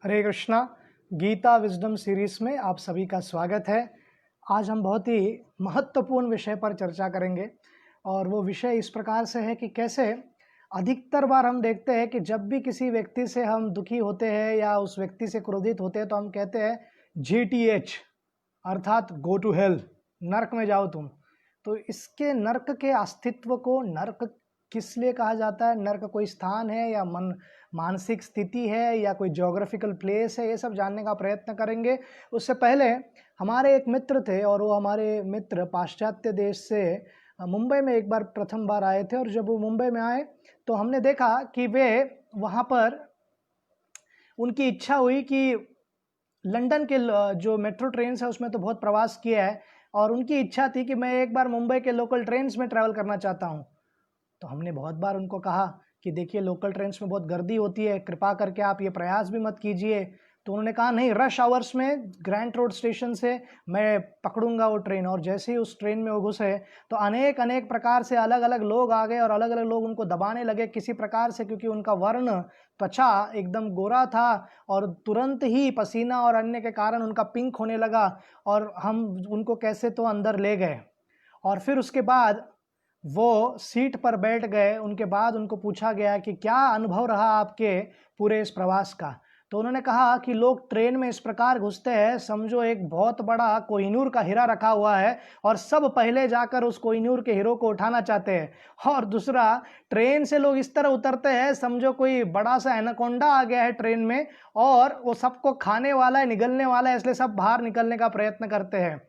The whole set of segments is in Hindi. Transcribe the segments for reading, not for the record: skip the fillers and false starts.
हरे कृष्णा। गीता विजडम सीरीज में आप सभी का स्वागत है। आज हम बहुत ही महत्वपूर्ण विषय पर चर्चा करेंगे और वो विषय इस प्रकार से है कि कैसे अधिकतर बार हम देखते हैं कि जब भी किसी व्यक्ति से हम दुखी होते हैं या उस व्यक्ति से क्रोधित होते हैं तो हम कहते हैं GTH अर्थात गो टू हेल, नरक में जाओ तुम। तो इसके नरक के अस्तित्व को नरक किस लिए कहा जाता है, नरक कोई स्थान है या मानसिक स्थिति है या कोई ज्योग्राफिकल प्लेस है, ये सब जानने का प्रयत्न करेंगे। उससे पहले हमारे एक मित्र थे और वो हमारे मित्र पाश्चात्य देश से मुंबई में एक बार प्रथम बार आए थे और जब वो मुंबई में आए तो हमने देखा कि वे वहाँ पर उनकी इच्छा हुई कि लंदन के जो मेट्रो ट्रेन है उसमें तो बहुत प्रवास किया है और उनकी इच्छा थी कि मैं एक बार मुंबई के लोकल ट्रेन्स में ट्रैवल करना चाहता हूँ। तो हमने बहुत बार उनको कहा कि देखिए लोकल ट्रेन्स में बहुत गर्दी होती है, कृपा करके आप ये प्रयास भी मत कीजिए। तो उन्होंने कहा नहीं, रश आवर्स में ग्रैंड रोड स्टेशन से मैं पकड़ूंगा वो ट्रेन। और जैसे ही उस ट्रेन में वो घुसे तो अनेक प्रकार से अलग अलग लोग आ गए और अलग अलग लोग उनको दबाने लगे किसी प्रकार से, क्योंकि उनका वर्ण त्वचा एकदम गोरा था और तुरंत ही पसीना और अन्य के कारण उनका पिंक होने लगा और हम उनको कैसे तो अंदर ले गए। और फिर उसके बाद वो सीट पर बैठ गए। उनके बाद उनको पूछा गया कि क्या अनुभव रहा आपके पूरे इस प्रवास का। तो उन्होंने कहा कि लोग ट्रेन में इस प्रकार घुसते हैं, समझो एक बहुत बड़ा कोहिनूर का हीरा रखा हुआ है और सब पहले जाकर उस कोहिनूर के हीरो को उठाना चाहते हैं। और दूसरा, ट्रेन से लोग इस तरह उतरते हैं समझो कोई बड़ा सा एनाकोंडा आ गया है ट्रेन में और वो सबको खाने वाला है, निगलने वाला है, इसलिए सब बाहर निकलने का प्रयत्न करते हैं।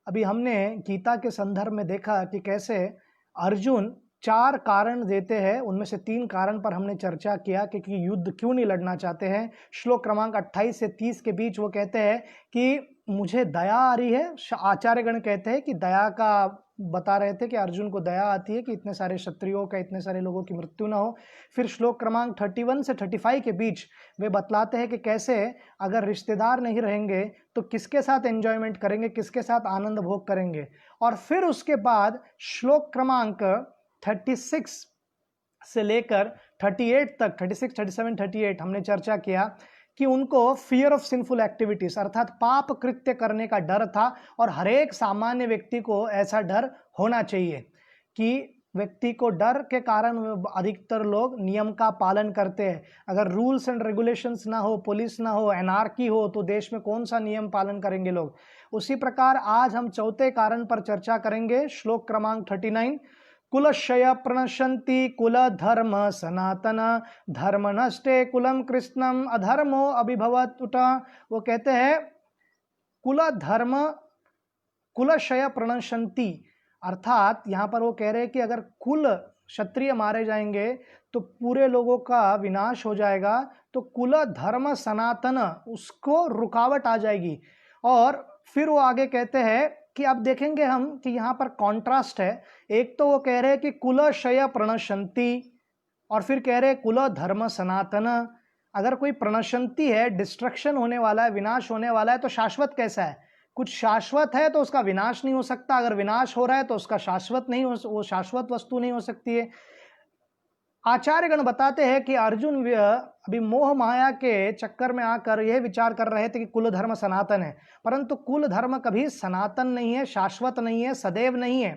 अभी हमने गीता के संदर्भ में देखा कि कैसे अर्जुन 4 कारण देते हैं, उनमें से 3 कारण पर हमने चर्चा किया कि युद्ध क्यों नहीं लड़ना चाहते हैं। श्लोक क्रमांक 28 से 30 के बीच वो कहते हैं कि मुझे दया आ रही है। आचार्यगण कहते हैं कि दया का बता रहे थे कि अर्जुन को दया आती है कि इतने सारे क्षत्रियों का, इतने सारे लोगों की मृत्यु ना हो। फिर श्लोक क्रमांक 31 से 35 के बीच वे बतलाते हैं कि कैसे अगर रिश्तेदार नहीं रहेंगे तो किसके साथ एंजॉयमेंट करेंगे, किसके साथ आनंद भोग करेंगे। और फिर उसके बाद श्लोक क्रमांक 36 से लेकर 38 तक, 36, 37, 38 हमने चर्चा किया कि उनको फियर ऑफ सिंफुल एक्टिविटीज अर्थात पाप कृत्य करने का डर था और हर एक सामान्य व्यक्ति को ऐसा डर होना चाहिए कि व्यक्ति को डर के कारण अधिकतर लोग नियम का पालन करते हैं। अगर रूल्स एंड रेगुलेशंस ना हो, पुलिस ना हो, एनार्की हो तो देश में कौन सा नियम पालन करेंगे लोग। उसी प्रकार आज हम चौथे कारण पर चर्चा करेंगे। श्लोक क्रमांक 39, कुलक्षय प्रणश्यन्ति कुल धर्म सनातन धर्म नष्टे कुलम कृष्णम अधर्मो अभिभवत उट। वो कहते हैं कुलक्षय प्रणश्यन्ति अर्थात यहाँ पर वो कह रहे हैं कि अगर कुल क्षत्रिय मारे जाएंगे तो पूरे लोगों का विनाश हो जाएगा, तो कुल धर्म सनातन उसको रुकावट आ जाएगी। और फिर वो आगे कहते हैं कि अब देखेंगे हम कि यहाँ पर कॉन्ट्रास्ट है। एक तो वो कह रहे हैं कि कुल क्षय प्रणश्यन्ति और फिर कह रहे हैं कुल धर्म सनातन। अगर कोई प्रणश्यन्ति है, डिस्ट्रक्शन होने वाला है, विनाश होने वाला है, तो शाश्वत कैसा है? कुछ शाश्वत है तो उसका विनाश नहीं हो सकता, अगर विनाश हो रहा है तो उसका शाश्वत नहीं हो, वो शाश्वत वस्तु नहीं हो सकती है। आचार्यगण बताते हैं कि अर्जुन अभी मोह माया के चक्कर में आकर यह विचार कर रहे थे कि कुल धर्म सनातन है, परंतु कुल धर्म कभी सनातन नहीं है, शाश्वत नहीं है, सदैव नहीं है।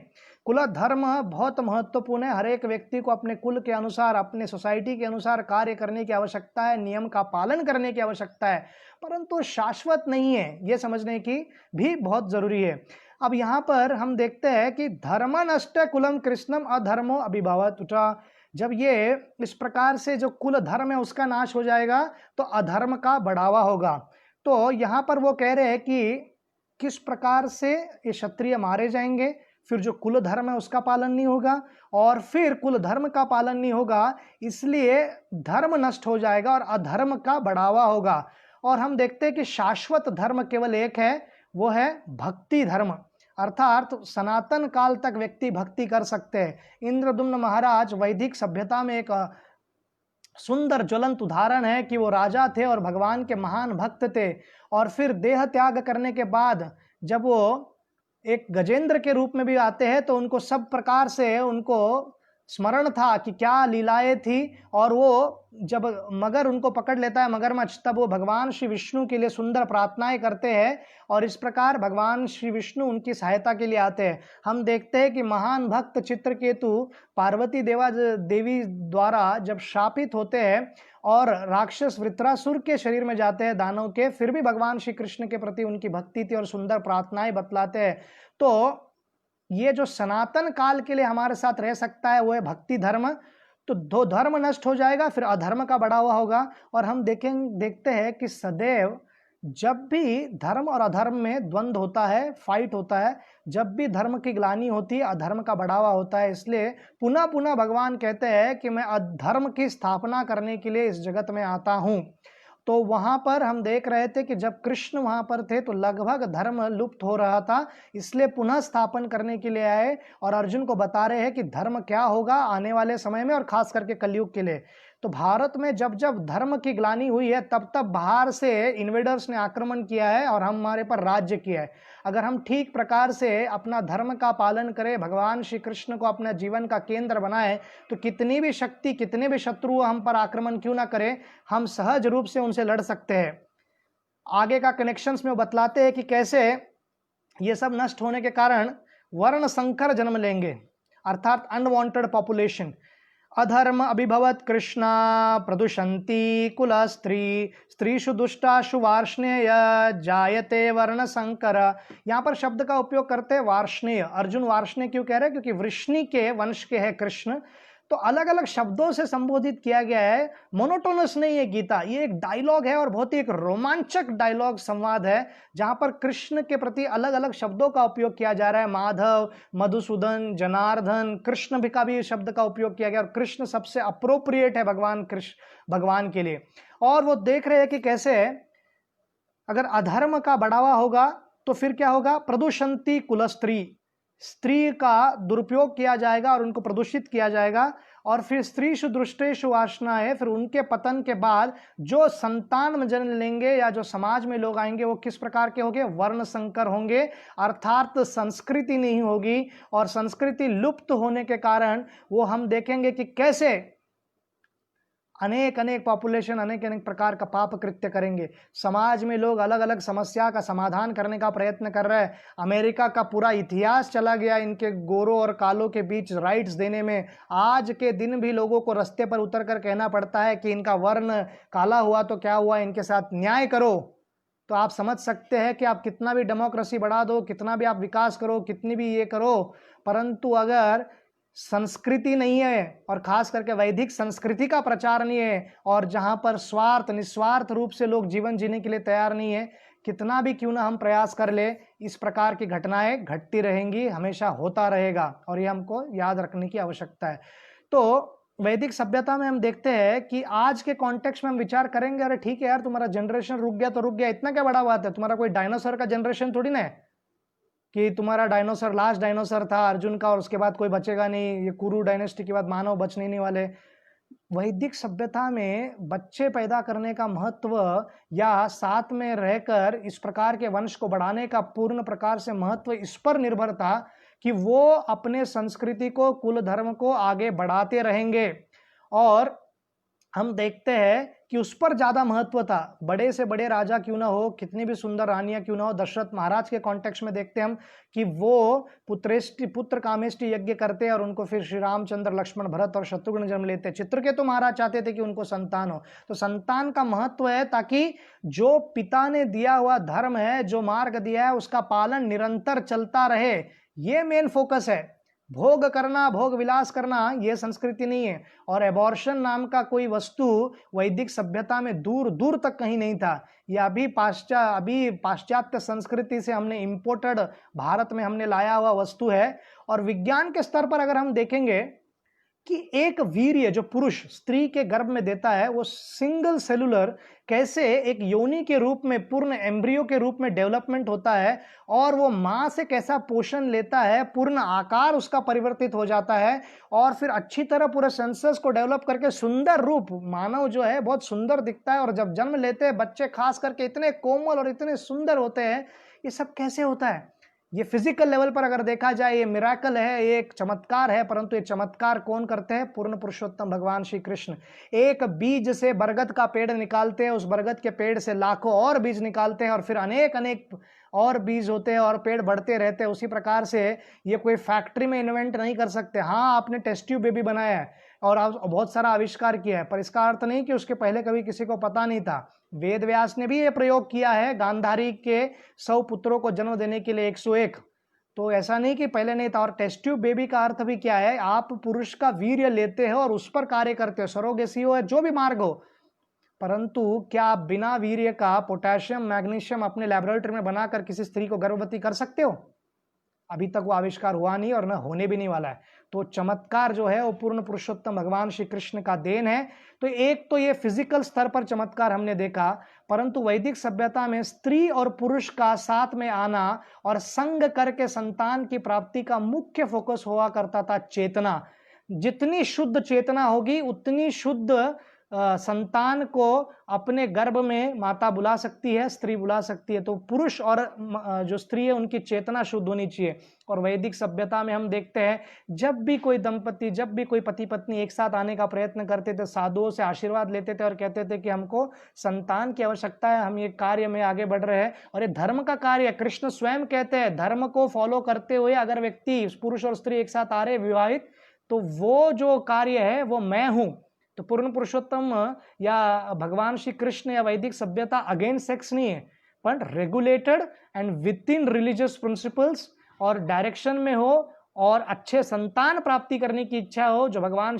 कुल धर्म बहुत महत्वपूर्ण है। हर एक व्यक्ति को अपने कुल के अनुसार, अपने सोसाइटी के अनुसार कार्य करने की आवश्यकता है, नियम का पालन करने की आवश्यकता है, परंतु शाश्वत नहीं है, यह समझने की भी बहुत जरूरी है। अब यहाँ पर हम देखते हैं कि धर्म नष्ट कुलम कृष्णम अधर्मो अभिभवत उटा। जब ये इस प्रकार से जो कुल धर्म है उसका नाश हो जाएगा तो अधर्म का बढ़ावा होगा। तो यहाँ पर वो कह रहे हैं कि किस प्रकार से ये क्षत्रिय मारे जाएंगे, फिर जो कुल धर्म है उसका पालन नहीं होगा और फिर कुल धर्म का पालन नहीं होगा, इसलिए धर्म नष्ट हो जाएगा और अधर्म का बढ़ावा होगा। और हम देखते हैं कि शाश्वत धर्म केवल एक है, वो है भक्ति धर्म, अर्थात सनातन काल तक व्यक्ति भक्ति कर सकते हैं। इंद्रदुम्न महाराज वैदिक सभ्यता में एक सुंदर ज्वलंत उदाहरण है कि वो राजा थे और भगवान के महान भक्त थे और फिर देह त्याग करने के बाद जब वो एक गजेंद्र के रूप में भी आते हैं तो उनको सब प्रकार से उनको स्मरण था कि क्या लीलाएं थी, और वो जब मगर उनको पकड़ लेता है मगरमच्छ, तब वो भगवान श्री विष्णु के लिए सुंदर प्रार्थनाएं करते हैं और इस प्रकार भगवान श्री विष्णु उनकी सहायता के लिए आते हैं। हम देखते हैं कि महान भक्त चित्रकेतु पार्वती देवी द्वारा जब शापित होते हैं और राक्षस वृत्रासुर के शरीर में जाते हैं दानव के, फिर भी भगवान श्री कृष्ण के प्रति उनकी भक्ति थी और सुंदर प्रार्थनाएं बतलाते हैं। तो ये जो सनातन काल के लिए हमारे साथ रह सकता है वो है भक्ति धर्म। तो दो धर्म नष्ट हो जाएगा, फिर अधर्म का बढ़ावा होगा। और हम देखते हैं कि सदैव जब भी धर्म और अधर्म में द्वंद्व होता है, फाइट होता है, जब भी धर्म की ग्लानि होती है अधर्म का बढ़ावा होता है। इसलिए पुनः पुनः भगवान कहते हैं कि मैं अधर्म की स्थापना करने के लिए इस जगत में आता हूं। तो वहां पर हम देख रहे थे कि जब कृष्ण वहां पर थे तो लगभग धर्म लुप्त हो रहा था, इसलिए पुनः स्थापन करने के लिए आए और अर्जुन को बता रहे हैं कि धर्म क्या होगा आने वाले समय में और खास करके कलयुग के लिए। तो भारत में जब जब धर्म की ग्लानि हुई है तब तब बाहर से इन्वेडर्स ने आक्रमण किया है और हमारे पर राज्य किया है। अगर हम ठीक प्रकार से अपना धर्म का पालन करें, भगवान श्री कृष्ण को अपना जीवन का केंद्र बनाए, तो कितनी भी शक्ति, कितने भी शत्रु हम पर आक्रमण क्यों ना करें, हम सहज रूप से उनसे लड़ सकते हैं। आगे का कनेक्शंस में वो बतलाते हैं कि कैसे ये सब नष्ट होने के कारण वर्ण संकर जन्म लेंगे, अर्थात अनवांटेड पॉपुलेशन। अधर्म अभिभवत कृष्णा प्रदुषंती कुल स्त्री स्त्रीषु दुष्टाशु वार्ष्णेय जायते वर्ण संकर। यहाँ पर शब्द का उपयोग करते हैं वार्ष्णेय। अर्जुन वार्ष्णेय क्यों कह रहे हैं? क्योंकि वृष्णि के वंश के है कृष्ण, तो अलग अलग शब्दों से संबोधित किया गया है। मोनोटोनस नहीं है गीता, ये एक डायलॉग है और बहुत ही एक रोमांचक डायलॉग संवाद है जहां पर कृष्ण के प्रति अलग अलग शब्दों का उपयोग किया जा रहा है। माधव, मधुसूदन, जनार्दन, कृष्ण भी का भी शब्द का उपयोग किया गया और कृष्ण सबसे अप्रोप्रिएट है भगवान के लिए। और वो देख रहे हैं कि कैसे अगर अधर्म का बढ़ावा होगा तो फिर क्या होगा? प्रदूषंती कुलस्त्री, स्त्री का दुरुपयोग किया जाएगा और उनको प्रदूषित किया जाएगा। और फिर स्त्रीषु दुष्टेषु वासनाएं, फिर उनके पतन के बाद जो संतान जन्म लेंगे या जो समाज में लोग आएंगे वो किस प्रकार के होंगे? वर्ण संकर होंगे, अर्थात संस्कृति नहीं होगी। और संस्कृति लुप्त होने के कारण वो हम देखेंगे कि कैसे अनेक अनेक पॉपुलेशन अनेक अनेक प्रकार का पाप कृत्य करेंगे। समाज में लोग अलग अलग समस्या का समाधान करने का प्रयत्न कर रहे हैं। अमेरिका का पूरा इतिहास चला गया इनके गोरों और कालों के बीच राइट्स देने में। आज के दिन भी लोगों को रास्ते पर उतर कर कहना पड़ता है कि इनका वर्ण काला हुआ तो क्या हुआ, इनके साथ न्याय करो। तो आप समझ सकते हैं कि आप कितना भी डेमोक्रेसी बढ़ा दो, कितना भी आप विकास करो, कितनी भी ये करो, परंतु अगर संस्कृति नहीं है और खास करके वैदिक संस्कृति का प्रचार नहीं है और जहां पर स्वार्थ निस्वार्थ रूप से लोग जीवन जीने के लिए तैयार नहीं है, कितना भी क्यों ना हम प्रयास कर ले, इस प्रकार की घटनाएं घटती रहेंगी, हमेशा होता रहेगा और ये हमको याद रखने की आवश्यकता है। तो वैदिक सभ्यता में हम देखते हैं कि आज के कॉन्टेक्स्ट में हम विचार करेंगे, अरे ठीक है यार, तुम्हारा जनरेशन रुक गया तो रुक गया, इतना क्या बड़ा बात है? तुम्हारा कोई डायनासोर का जनरेशन थोड़ी ना है कि तुम्हारा डायनासोर लास्ट डायनासोर था अर्जुन का और उसके बाद कोई बचेगा नहीं, ये कुरु डायनेस्टी के बाद मानव बचने नहीं वाले। वैदिक सभ्यता में बच्चे पैदा करने का महत्व या साथ में रहकर इस प्रकार के वंश को बढ़ाने का पूर्ण प्रकार से महत्व इस पर निर्भर था कि वो अपने संस्कृति को, कुल धर्म को आगे बढ़ाते रहेंगे। और हम देखते हैं कि उस पर ज्यादा महत्व था। बड़े से बड़े राजा क्यों ना हो, कितनी भी सुंदर रानियां क्यों ना हो, दशरथ महाराज के कॉन्टेक्स्ट में देखते हैं हम कि वो पुत्र कामेष्टि यज्ञ करते और उनको फिर श्री रामचंद्र, लक्ष्मण, भरत और शत्रुघ्न जन्म लेते। चित्रकेतु महाराज चाहते थे कि उनको संतान हो। तो संतान का महत्व है ताकि जो पिता ने दिया हुआ धर्म है, जो मार्ग दिया है, उसका पालन निरंतर चलता रहे। ये मेन फोकस है। भोग करना, भोग विलास करना, यह संस्कृति नहीं है। और एबॉर्शन नाम का कोई वस्तु वैदिक सभ्यता में दूर दूर तक कहीं नहीं था। यह अभी पाश्चात्य संस्कृति से हमने इंपोर्टेड, भारत में हमने लाया हुआ वस्तु है। और विज्ञान के स्तर पर अगर हम देखेंगे कि एक वीर्य जो पुरुष स्त्री के गर्भ में देता है वो सिंगल सेलुलर कैसे एक योनि के रूप में, पूर्ण एम्ब्रियो के रूप में डेवलपमेंट होता है और वो मां से कैसा पोषण लेता है, पूर्ण आकार उसका परिवर्तित हो जाता है और फिर अच्छी तरह पूरे सेंसस को डेवलप करके सुंदर रूप, मानव जो है बहुत सुंदर दिखता है। और जब जन्म लेते हैं बच्चे खास करके इतने कोमल और इतने सुंदर होते हैं। ये सब कैसे होता है? ये फिजिकल लेवल पर अगर देखा जाए ये मिराकल है, ये एक चमत्कार है, परंतु ये चमत्कार कौन करते हैं? पूर्ण पुरुषोत्तम भगवान श्री कृष्ण। एक बीज से बरगद का पेड़ निकालते हैं, उस बरगद के पेड़ से लाखों और बीज निकालते हैं और फिर अनेक अनेक और बीज होते हैं और पेड़ बढ़ते रहते हैं। उसी प्रकार से ये कोई फैक्ट्री में इन्वेंट नहीं कर सकते। हाँ, आपने टेस्ट ट्यूब बेबी बनाया है और आप बहुत सारा आविष्कार किया है, पर इसका अर्थ नहीं कि उसके पहले कभी किसी को पता नहीं था। वेद व्यास ने भी ये प्रयोग किया है गांधारी के 100 पुत्रों को जन्म देने के लिए 101। तो ऐसा नहीं कि पहले नहीं था। और टेस्ट ट्यूब बेबी का अर्थ भी क्या है? आप पुरुष का वीर्य लेते हो और उस पर कार्य करते हो, सरोगेसी हो, जो भी मार्ग हो, परंतु क्या आप बिना वीर्य का पोटेशियम मैग्नीशियम अपने लैबोरेटरी में बनाकर किसी स्त्री को गर्भवती कर सकते हो? अभी तक वो आविष्कार हुआ नहीं और न होने भी नहीं वाला है। तो चमत्कार जो है वो पूर्ण पुरुषोत्तम भगवान श्री कृष्ण का देन है। तो एक तो ये फिजिकल स्तर पर चमत्कार हमने देखा, परंतु वैदिक सभ्यता में स्त्री और पुरुष का साथ में आना और संग करके संतान की प्राप्ति का मुख्य फोकस हुआ करता था चेतना। जितनी शुद्ध चेतना होगी उतनी शुद्ध संतान को अपने गर्भ में माता बुला सकती है, स्त्री बुला सकती है। तो पुरुष और जो स्त्री है उनकी चेतना शुद्ध होनी चाहिए। और वैदिक सभ्यता में हम देखते हैं जब भी कोई दंपति, जब भी कोई पति पत्नी एक साथ आने का प्रयत्न करते थे, साधुओं से आशीर्वाद लेते थे और कहते थे कि हमको संतान की आवश्यकता है, हम ये कार्य में आगे बढ़ रहे हैं और ये धर्म का कार्य है। कृष्ण स्वयं कहते हैं धर्म को फॉलो करते हुए अगर व्यक्ति, पुरुष और स्त्री एक साथ आ रहे विवाहित, तो वो जो कार्य है वो मैं हूं। तो पूर्ण पुरुषोत्तम या भगवान श्री कृष्ण या वैदिक सभ्यता अगेंस्ट सेक्स नहीं है, पर regulated and with in religious principles और डायरेक्शन में हो और अच्छे संतान प्राप्ति करने की इच्छा हो, जो भगवान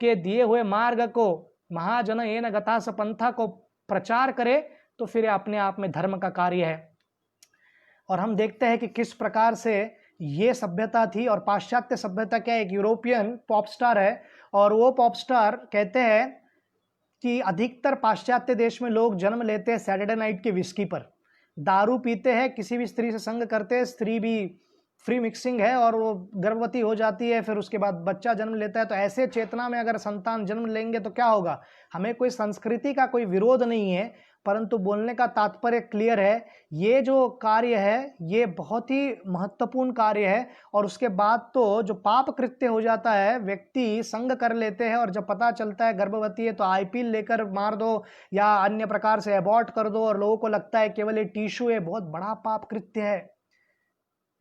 के दिए हुए मार्ग को महाजन येन गता स पंथा को प्रचार करे, तो फिर अपने आप में धर्म का कार्य है। और हम देखते हैं कि किस प्रकार से ये सभ्यता थी। और पाश्चात्य सभ्यता क्या है? एक यूरोपियन पॉप स्टार है और वो पॉप स्टार कहते हैं कि अधिकतर पाश्चात्य देश में लोग जन्म लेते हैं सैटरडे नाइट की विस्की पर, दारू पीते हैं, किसी भी स्त्री से संग करते हैं, स्त्री भी फ्री मिक्सिंग है और वो गर्भवती हो जाती है, फिर उसके बाद बच्चा जन्म लेता है। तो ऐसे चेतना में अगर संतान जन्म लेंगे तो क्या होगा? हमें कोई संस्कृति का कोई विरोध नहीं है, परंतु बोलने का तात्पर्य क्लियर है। ये जो कार्य है ये बहुत ही महत्वपूर्ण कार्य है। और उसके बाद तो जो पाप कृत्य हो जाता है, व्यक्ति संग कर लेते हैं और जब पता चलता है गर्भवती है तो आईपीएल लेकर मार दो या अन्य प्रकार से अबॉर्ट कर दो और लोगों को लगता है केवल ये टिश्यू है। बहुत बड़ा पाप कृत्य है।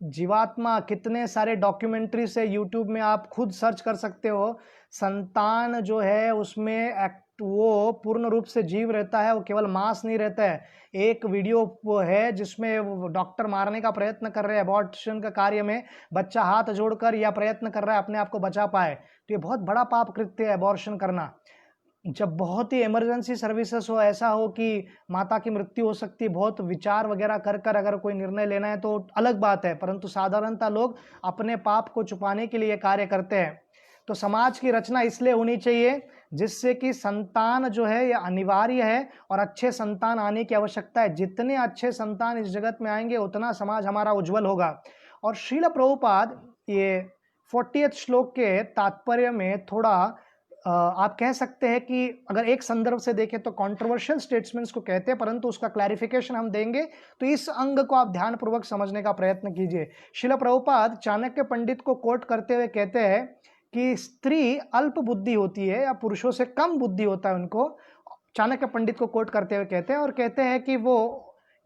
जीवात्मा, कितने सारे डॉक्यूमेंट्री से यूट्यूब में आप खुद सर्च कर सकते हो। संतान जो है उसमें वो पूर्ण रूप से जीव रहता है, वो केवल मांस नहीं रहता है। एक वीडियो वो है जिसमें डॉक्टर मारने का प्रयत्न कर रहे हैं, अबॉर्शन का कार्य में बच्चा हाथ जोड़कर या प्रयत्न कर रहा है अपने आप को बचा पाए। तो ये बहुत बड़ा पाप कृत्य है अबॉर्शन करना। जब बहुत ही इमरजेंसी सर्विसेज हो, ऐसा हो कि माता की मृत्यु हो सकती है, बहुत विचार वगैरह कर कर अगर कोई निर्णय लेना है तो अलग बात है, परंतु साधारणतः लोग अपने पाप को छुपाने के लिए कार्य करते हैं। तो समाज की रचना इसलिए होनी चाहिए जिससे कि संतान जो है यह अनिवार्य है और अच्छे संतान आने की आवश्यकता है। जितने अच्छे संतान इस जगत में आएंगे उतना समाज हमारा उज्जवल होगा। और श्रील प्रभुपाद ये 40वें श्लोक के तात्पर्य में थोड़ा आप कह सकते हैं कि अगर एक संदर्भ से देखें तो कंट्रोवर्शियल स्टेटमेंट्स को कहते हैं, परंतु उसका क्लैरिफिकेशन हम देंगे। तो इस अंग को आप ध्यानपूर्वक समझने का प्रयत्न कीजिए। श्रील प्रभुपाद चाणक्य पंडित को कोट करते हुए कहते हैं कि स्त्री अल्प बुद्धि होती है या पुरुषों से कम बुद्धि होता है उनको। चाणक्य पंडित को कोट करते हुए कहते हैं और कहते हैं कि वो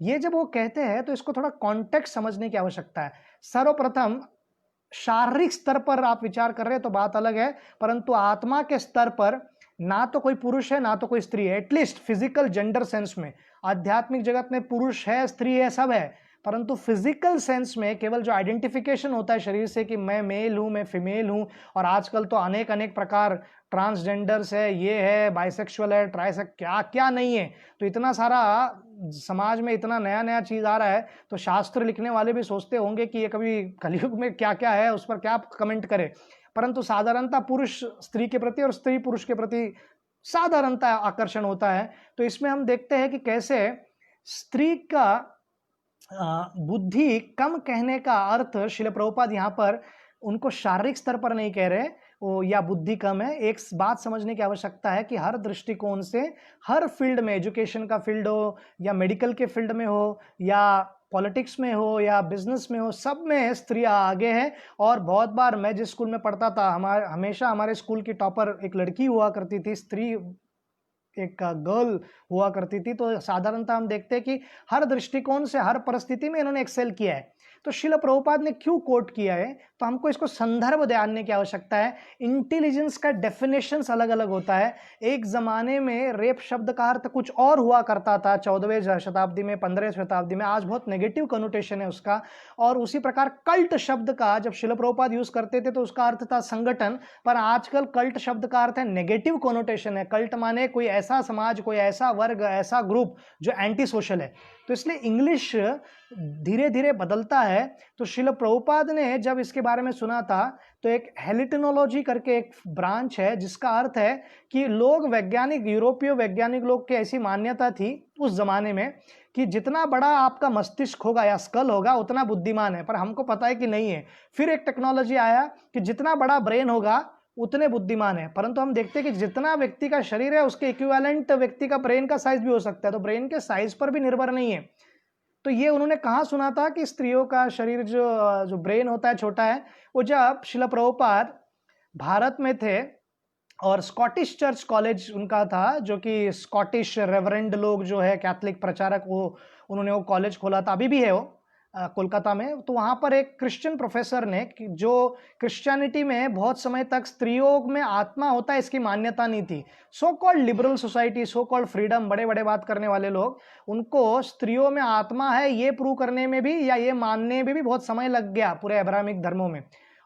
ये जब वो कहते हैं तो इसको थोड़ा कॉन्टेक्स्ट समझने की आवश्यकता है। सर्वप्रथम शारीरिक स्तर पर आप विचार कर रहे हैं तो बात अलग है, परंतु आत्मा के स्तर पर ना तो कोई पुरुष है ना तो कोई स्त्री है। एटलीस्ट फिजिकल जेंडर सेंस में आध्यात्मिक जगत में पुरुष है, स्त्री है, सब है, परंतु फिजिकल सेंस में केवल जो आइडेंटिफिकेशन होता है शरीर से कि मैं मेल हूं, मैं फीमेल हूं, और आजकल तो अनेक अनेक प्रकार ट्रांसजेंडर्स है, ये है, बाइसेक्सुअल है, ट्राइसेक्स, क्या क्या नहीं है। तो इतना सारा समाज में इतना नया नया चीज आ रहा है, तो शास्त्र लिखने वाले भी सोचते होंगे कि ये कभी कलयुग में क्या क्या है उस पर क्या कमेंट करे। परंतु साधारणतः पुरुष स्त्री के प्रति और स्त्री पुरुष के प्रति साधारणतः आकर्षण होता है। तो इसमें हम देखते हैं कि कैसे स्त्री का बुद्धि कम कहने का अर्थ श्रील प्रभुपाद यहाँ पर उनको शारीरिक स्तर पर नहीं कह रहे, या बुद्धि कम है। एक बात समझने की आवश्यकता है कि हर दृष्टिकोण से, हर फील्ड में, एजुकेशन का फील्ड हो या मेडिकल के फील्ड में हो या पॉलिटिक्स में हो या बिजनेस में हो, सब में स्त्रियां आगे हैं। और बहुत बार मैं जिस स्कूल में पढ़ता था, हमेशा हमारे स्कूल की टॉपर एक लड़की हुआ करती थी, स्त्री एक गर्ल हुआ करती थी। तो साधारणतः हम देखते हैं कि हर दृष्टिकोण से, हर परिस्थिति में इन्होंने एक्सेल किया है। तो श्रील प्रभुपाद ने क्यों कोट किया है, तो हमको इसको संदर्भ जानने की आवश्यकता है। इंटेलिजेंस का डेफिनेशंस अलग अलग होता है। एक जमाने में रेप शब्द का अर्थ कुछ और हुआ करता था, 14वीं शताब्दी में, 15वीं शताब्दी में। आज बहुत नेगेटिव कनोटेशन है उसका। और उसी प्रकार कल्ट शब्द का जब श्रील प्रभुपाद यूज करते थे तो उसका अर्थ था संगठन, पर आजकल कल्ट शब्द का अर्थ है नेगेटिव कनोटेशन है। कल्ट माने कोई ऐसा समाज, कोई ऐसा वर्ग, ऐसा ग्रुप जो एंटी सोशल है। तो इसलिए इंग्लिश धीरे धीरे बदलता है। तो श्रील प्रभुपाद ने जब इसके बारे में सुना था तो एक हेलिटिनोलॉजी करके एक ब्रांच है, जिसका अर्थ है कि लोग, वैज्ञानिक, यूरोपीय वैज्ञानिक लोग की ऐसी मान्यता थी उस जमाने में कि जितना बड़ा आपका मस्तिष्क होगा या स्कल होगा उतना बुद्धिमान है। पर हमको पता है कि नहीं है। फिर एक टेक्नोलॉजी आया कि जितना बड़ा ब्रेन होगा उतने बुद्धिमान है। परंतु हम देखते हैं कि जितना व्यक्ति का शरीर है उसके इक्विवेलेंट व्यक्ति का ब्रेन का साइज भी हो सकता है। तो ब्रेन के साइज पर भी निर्भर नहीं है। तो ये उन्होंने कहाँ सुना था कि स्त्रियों का शरीर जो ब्रेन होता है छोटा है। वो जब श्रील प्रभुपाद भारत में थे और स्कॉटिश चर्च कॉलेज उनका था, जो कि स्कॉटिश रेवरेंड लोग जो है, कैथलिक प्रचारक, वो उन्होंने वो कॉलेज खोला था, अभी भी है वो कोलकाता में। तो वहां पर एक क्रिश्चियन प्रोफेसर ने, जो क्रिश्चियनिटी में बहुत समय तक स्त्रियों में आत्मा होता है इसकी मान्यता नहीं थी, so called liberal society, so called freedom, बड़े बड़े बात करने वाले लोग, उनको स्त्रियों में आत्मा है ये प्रूव करने में भी या ये मानने में भी बहुत समय लग गया पूरे अब्राहमिक धर्मों में।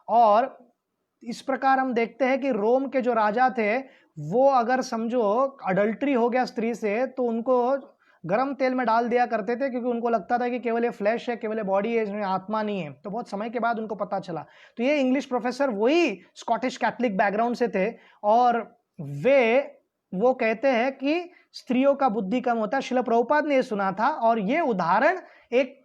और इस प्रकार हम देखते हैं कि रोम के जो राजा थे, वो अगर समझो अडल्ट्री हो गया स्त्री से तो उनको गरम तेल में डाल दिया करते थे, क्योंकि उनको लगता था कि केवल ये फ्लैश है, केवल ये बॉडी है, इसमें आत्मा नहीं है। तो बहुत समय के बाद उनको पता चला। तो ये इंग्लिश प्रोफेसर वही स्कॉटिश कैथलिक बैकग्राउंड से थे और वो कहते हैं कि स्त्रियों का बुद्धि कम होता है। श्रील प्रभुपाद ने ये सुना था और ये उदाहरण एक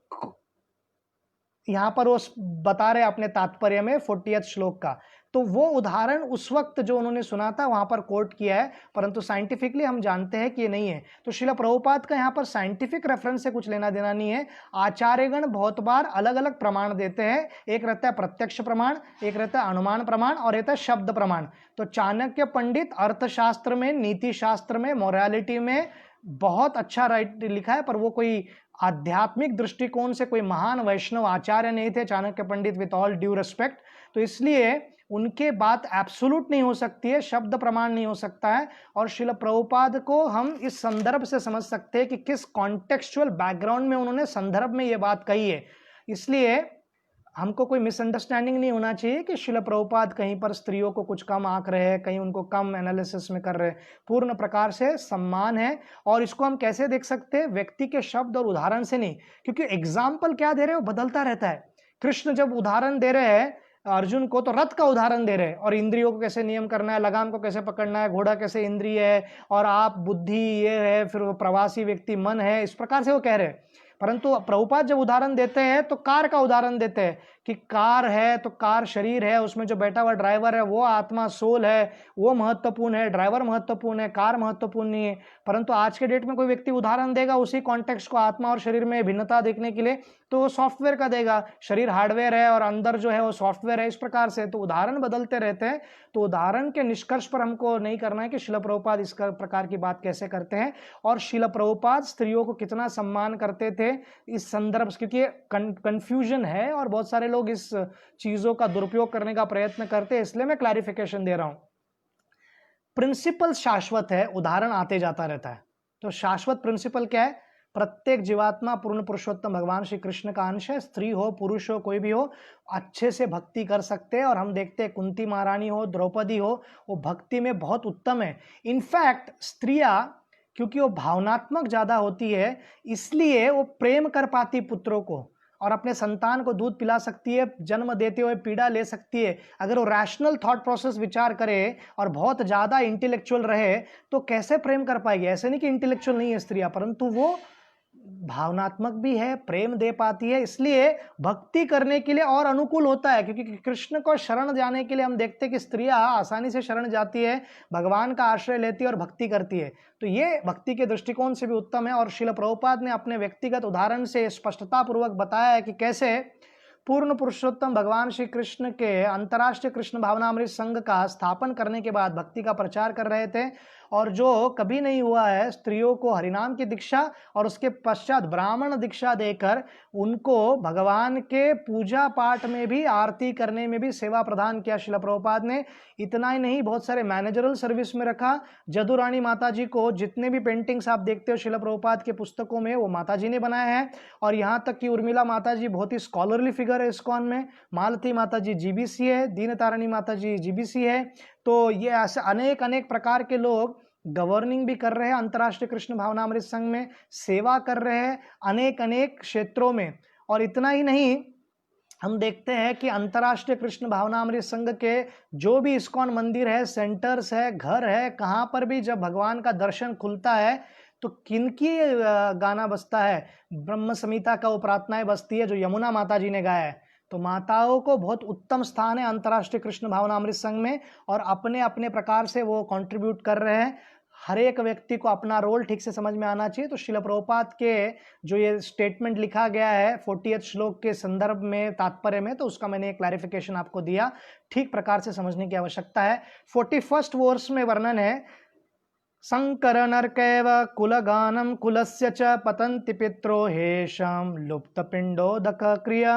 यहां पर वो बता रहे अपने तात्पर्य में 40वें श्लोक का। तो वो उदाहरण उस वक्त जो उन्होंने सुना था वहां पर कोट किया है, परंतु साइंटिफिकली हम जानते हैं कि ये नहीं है। तो श्रील प्रभुपाद का यहां पर साइंटिफिक रेफरेंस से कुछ लेना देना नहीं है। आचार्यगण बहुत बार अलग अलग प्रमाण देते हैं। एक रहता है प्रत्यक्ष प्रमाण, एक रहता है अनुमान प्रमाण और एक रहता है शब्द प्रमाण। तो चाणक्य पंडित अर्थशास्त्र में, नीति शास्त्र में, मोरालिटी में बहुत अच्छा लिखा है, पर वो कोई आध्यात्मिक दृष्टिकोण से कोई महान वैष्णव आचार्य नहीं थे चाणक्य पंडित, विथ ऑल ड्यू रिस्पेक्ट। तो इसलिए उनके बात एब्सोल्यूट नहीं हो सकती है, शब्द प्रमाण नहीं हो सकता है। और श्रील प्रभुपाद को हम इस संदर्भ से समझ सकते हैं कि किस कॉन्टेक्चुअल बैकग्राउंड में उन्होंने संदर्भ में ये बात कही है। इसलिए हमको कोई मिसअंडरस्टैंडिंग नहीं होना चाहिए कि श्रील प्रभुपाद कहीं पर स्त्रियों को कुछ कम आंक रहे हैं, कहीं उनको कम एनालिसिस में कर रहे हैं। पूर्ण प्रकार से सम्मान है। और इसको हम कैसे देख सकते हैं? व्यक्ति के शब्द और उदाहरण से नहीं, क्योंकि एग्जाम्पल क्या दे रहे हैं वो बदलता रहता है। कृष्ण जब उदाहरण दे रहे हैं अर्जुन को, तो रथ का उदाहरण दे रहे हैं और इंद्रियों को कैसे नियम करना है, लगाम को कैसे पकड़ना है, घोड़ा कैसे इंद्रिय है, और आप बुद्धि ये है, फिर वो प्रवासी व्यक्ति मन है, इस प्रकार से वो कह रहे हैं। परंतु प्रभुपाद जब उदाहरण देते हैं तो कार का उदाहरण देते हैं कि कार है तो कार शरीर है, उसमें जो बैठा हुआ ड्राइवर है वो आत्मा, सोल है, वो महत्वपूर्ण है, ड्राइवर महत्वपूर्ण है, कार महत्वपूर्ण नहीं है। परंतु आज के डेट में कोई व्यक्ति उदाहरण देगा उसी कॉन्टेक्स्ट को आत्मा और शरीर में भिन्नता देखने के लिए, तो वो सॉफ्टवेयर का देगा। शरीर हार्डवेयर है और अंदर जो है वो सॉफ्टवेयर है, इस प्रकार से। तो उदाहरण बदलते रहते हैं। तो उदाहरण के निष्कर्ष पर हमको नहीं करना है कि श्रील प्रभुपाद इस प्रकार की बात कैसे करते हैं और श्रील प्रभुपाद स्त्रियों को कितना सम्मान करते थे इस संदर्भ, क्योंकि कंफ्यूजन है और बहुत सारे लोग इस चीजों का दुरुपयोग करने का प्रयत्न करते हैं, इसलिए मैं क्लैरिफिकेशन दे रहा हूं। प्रिंसिपल शाश्वत है, उदाहरण आते जाता रहता है। तो शाश्वत प्रिंसिपल क्या है? प्रत्येक जीवात्मा पूर्ण पुरुषोत्तम भगवान श्री कृष्ण का अंश है। स्त्री हो पुरुष हो कोई भी हो, अच्छे से भक्ति कर सकते हैं। और हम देखते हैं कुंती महारानी हो, द्रौपदी हो, वो भक्ति में बहुत उत्तम है। इनफैक्ट स्त्रियां, क्योंकि वो भावनात्मक ज्यादा होती है, इसलिए वो प्रेम कर पाती पुत्रों को और अपने संतान को दूध पिला सकती है, जन्म देते हुए पीड़ा ले सकती है। अगर वो रैशनल थॉट प्रोसेस विचार करे और बहुत ज्यादा इंटेलेक्चुअल रहे तो कैसे प्रेम कर पाएगी? ऐसे नहीं कि इंटेलेक्चुअल नहीं है स्त्रियां, परंतु वो भावनात्मक भी है, प्रेम दे पाती है, इसलिए भक्ति करने के लिए और अनुकूल होता है। क्योंकि कृष्ण को शरण जाने के लिए हम देखते हैं कि स्त्रियां आसानी से शरण जाती है, भगवान का आश्रय लेती है और भक्ति करती है। तो ये भक्ति के दृष्टिकोण से भी उत्तम है। और श्रील प्रभुपाद ने अपने व्यक्तिगत उदाहरण से स्पष्टता पूर्वक बताया है कि कैसे पूर्ण पुरुषोत्तम भगवान श्री कृष्ण के अंतर्राष्ट्रीय कृष्ण भावनामृत संघ का स्थापन करने के बाद भक्ति का प्रचार कर रहे थे। और जो कभी नहीं हुआ है, स्त्रियों को हरिनाम की दीक्षा और उसके पश्चात ब्राह्मण दीक्षा देकर उनको भगवान के पूजा पाठ में भी, आरती करने में भी सेवा प्रदान किया श्रील प्रभुपाद ने। इतना ही नहीं, बहुत सारे मैनेजरल सर्विस में रखा। जदुरानी माता जी को जितने भी पेंटिंग्स आप देखते हो श्रील प्रभुपाद के पुस्तकों में, वो माता जी ने बनाए हैं। और यहाँ तक कि उर्मिला माता जी बहुत ही स्कॉलरली फिगर है इस्कॉन में, मालती माता जी जीबीसी है, दीन तारिणी माता जी जीबीसी है। तो ये ऐसे अनेक अनेक प्रकार के लोग गवर्निंग भी कर रहे हैं, अंतर्राष्ट्रीय कृष्ण भावनामृत संघ में सेवा कर रहे हैं अनेक अनेक क्षेत्रों में। और इतना ही नहीं, हम देखते हैं कि अंतर्राष्ट्रीय कृष्ण भावनामृत संघ के जो भी इस्कॉन मंदिर है, सेंटर्स है, घर है, कहाँ पर भी जब भगवान का दर्शन खुलता है तो किनकी गाना बजता है? ब्रह्म संहिता का वो प्रार्थनाएं बजती है जो यमुना माता जी ने गाया है। तो माताओं को बहुत उत्तम स्थान है अंतर्राष्ट्रीय कृष्ण भावनामृत संघ में, और अपने अपने प्रकार से वो कंट्रीब्यूट कर रहे हैं। हर एक व्यक्ति को अपना रोल ठीक से समझ में आना चाहिए। तो श्रील प्रभुपाद के जो ये स्टेटमेंट लिखा गया है 40वें श्लोक के संदर्भ में, तात्पर्य में, तो उसका मैंने क्लैरिफिकेशन आपको दिया। ठीक प्रकार से समझने की आवश्यकता है। 41 वर्ष में वर्णन है, शंकर नरकैव कुलगानम कुलस्य च पतंति पित्रो हेशम लुप्त पिंडोदक क्रिया।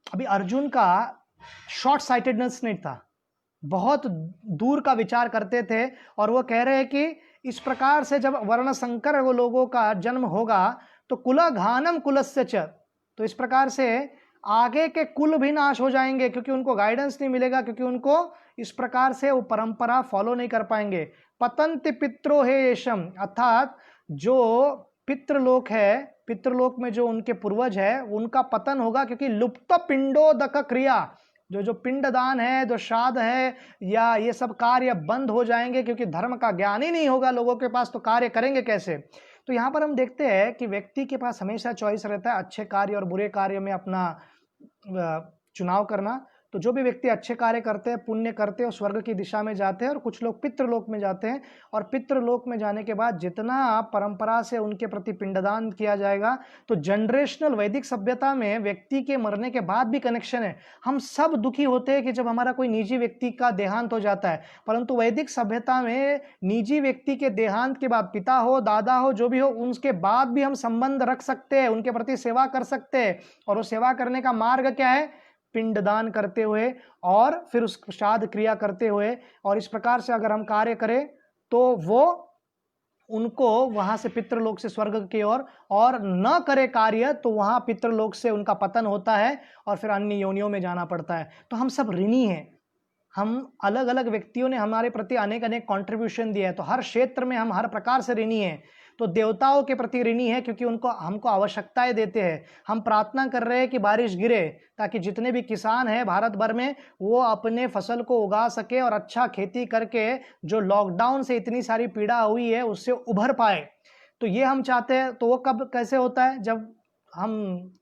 अभी अर्जुन का शॉर्ट साइटेडनेस नहीं था, बहुत दूर का विचार करते थे। और वो कह रहे हैं कि इस प्रकार से जब वर्ण संकर वो लोगों का जन्म होगा तो कुलघानम कुलस्य च, तो इस प्रकार से आगे के कुल भी नाश हो जाएंगे, क्योंकि उनको गाइडेंस नहीं मिलेगा, क्योंकि उनको इस प्रकार से वो परंपरा फॉलो नहीं कर पाएंगे। पतंति पित्रो हे येषम, अर्थात जो पितृलोक है, पितृलोक में जो उनके पूर्वज है उनका पतन होगा, क्योंकि लुप्त पिंडोदक क्रिया, जो पिंडदान है, जो श्राद्ध है, या ये सब कार्य बंद हो जाएंगे, क्योंकि धर्म का ज्ञान ही नहीं होगा लोगों के पास, तो कार्य करेंगे कैसे? तो यहाँ पर हम देखते हैं कि व्यक्ति के पास हमेशा चॉइस रहता है अच्छे कार्य और बुरे कार्य में अपना चुनाव करना। तो जो भी व्यक्ति अच्छे कार्य करते हैं, पुण्य करते हैं, स्वर्ग की दिशा में जाते हैं, और कुछ लोग पितृलोक में जाते हैं। और पितृलोक में जाने के बाद जितना परंपरा से उनके प्रति पिंडदान किया जाएगा, तो जनरेशनल वैदिक सभ्यता में व्यक्ति के मरने के बाद भी कनेक्शन है। हम सब दुखी होते हैं कि जब हमारा कोई निजी व्यक्ति का देहांत हो जाता है, परंतु वैदिक सभ्यता में निजी व्यक्ति के देहांत के बाद पिता हो, दादा हो, जो भी हो, उनके बाद भी हम संबंध रख सकते हैं, उनके प्रति सेवा कर सकते हैं। और वो सेवा करने का मार्ग क्या है? पिंडदान करते हुए और फिर उस श्राद्ध क्रिया करते हुए। और इस प्रकार से अगर हम कार्य करें तो वो उनको वहां से पितृलोक से स्वर्ग की ओर, और न करे कार्य तो वहां पितृलोक से उनका पतन होता है और फिर अन्य योनियों में जाना पड़ता है। तो हम सब ऋणी हैं, हम अलग अलग व्यक्तियों ने हमारे प्रति अनेक अनेक कंट्रीब्यूशन दिया है, तो हर क्षेत्र में हम हर प्रकार से ऋणी हैं। तो देवताओं के प्रति ऋणी है, क्योंकि उनको हमको आवश्यकताएं देते हैं। हम प्रार्थना कर रहे हैं कि बारिश गिरे, ताकि जितने भी किसान हैं भारत भर में वो अपने फसल को उगा सके और अच्छा खेती करके जो लॉकडाउन से इतनी सारी पीड़ा हुई है उससे उभर पाए। तो ये हम चाहते हैं। तो वो कब कैसे होता है? जब हम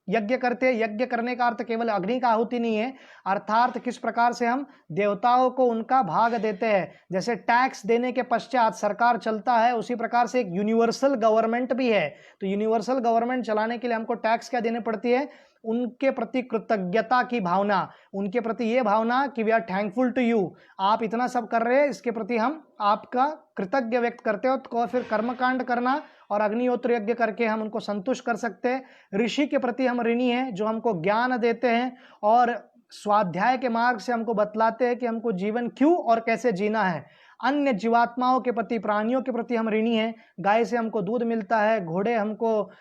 यज्ञ करते हैं। यज्ञ करने का अर्थ केवल अग्नि का आहुति नहीं है, अर्थात किस प्रकार से हम देवताओं को उनका भाग देते हैं। जैसे टैक्स देने के पश्चात सरकार चलता है, उसी प्रकार से एक यूनिवर्सल गवर्नमेंट भी है। तो यूनिवर्सल गवर्नमेंट चलाने के लिए हमको टैक्स क्या देने पड़ती है? उनके प्रति कृतज्ञता की भावना, उनके प्रति ये भावना कि we are thankful to you, आप इतना सब कर रहे हैं, इसके प्रति हम आपका कृतज्ञ व्यक्त करते हो। तो फिर कर्मकांड करना और अग्निहोत्र यज्ञ करके हम उनको संतुष्ट कर सकते हैं। ऋषि के प्रति हम ऋणी हैं, जो हमको ज्ञान देते हैं और स्वाध्याय के मार्ग से हमको बतलाते हैं कि हमको जीवन क्यों और कैसे जीना है। अन्य जीवात्माओं के प्रति, प्राणियों के प्रति हम ऋणी हैं। गाय से हमको दूध मिलता है, घोड़े हमको